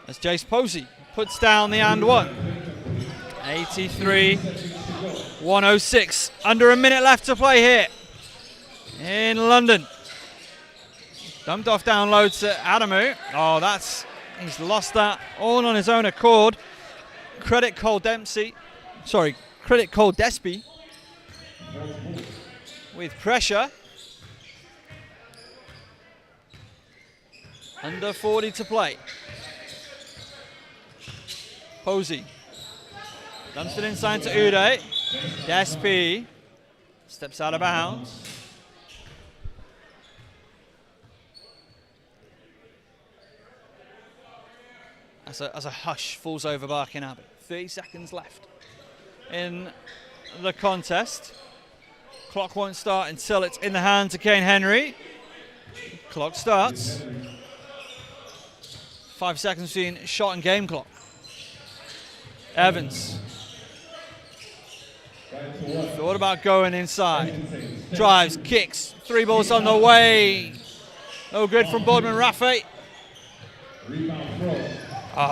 As Jace Posey puts down the and one. 83-106. Under a minute left to play here in London. Dumped off down low to Adamu. Oh, he's lost that all on his own accord. Credit Cole Despy with pressure. Under 40 to play. Posey dumps it inside to Uday. Despy steps out of bounds. As a hush falls over Barking Abbey. 30 seconds left in the contest. Clock won't start until it's in the hands of Kane Henry. Clock starts. 5 seconds between shot and game clock. Evans. Thought about going inside. Drives, kicks, 3 balls on the way. No good from Boardman Rafe.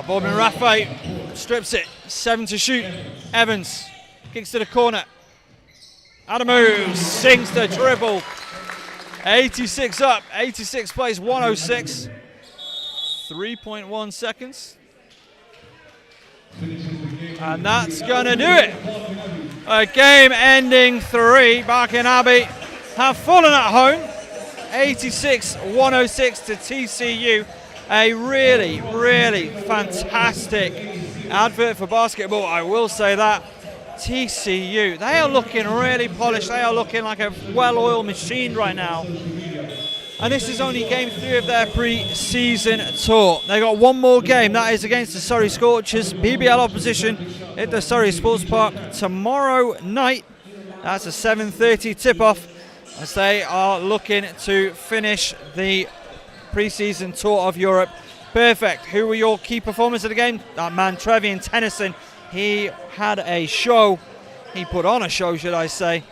Boardman Rafe strips it. 7 to shoot. Evans kicks to the corner. Adamu sinks the triple. 86 up. 86 plays 106. 3.1 seconds. And that's going to do it. A game-ending 3. Barking Abbey have fallen at home. 86-106 to TCU. A really, really fantastic advert for basketball, I will say that. TCU, they are looking really polished. They are looking like a well-oiled machine right now. And this is only game 3 of their pre-season tour. They got one more game, that is against the Surrey Scorchers, BBL opposition at the Surrey Sports Park tomorrow night. That's a 7:30 tip-off as they are looking to finish the pre-season tour of Europe. Perfect. Who were your key performers of the game? That man, Trevian Tennyson. He had a show. He put on a show, should I say.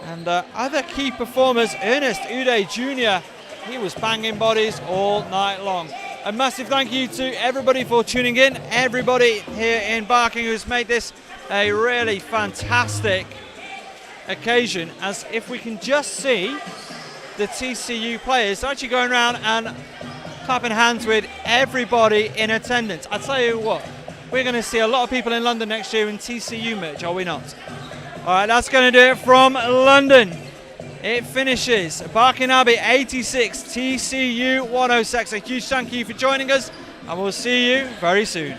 And other key performers, Ernest Uday Jr., he was banging bodies all night long. A massive thank you to everybody for tuning in, everybody here in Barking who's made this a really fantastic occasion, as if we can just see the TCU players actually going around and clapping hands with everybody in attendance. I tell you what, we're going to see a lot of people in London next year in TCU merch, are we not? All right, that's going to do it from London. It finishes Barking Abbey 86, TCU 106. A huge thank you for joining us, and we'll see you very soon.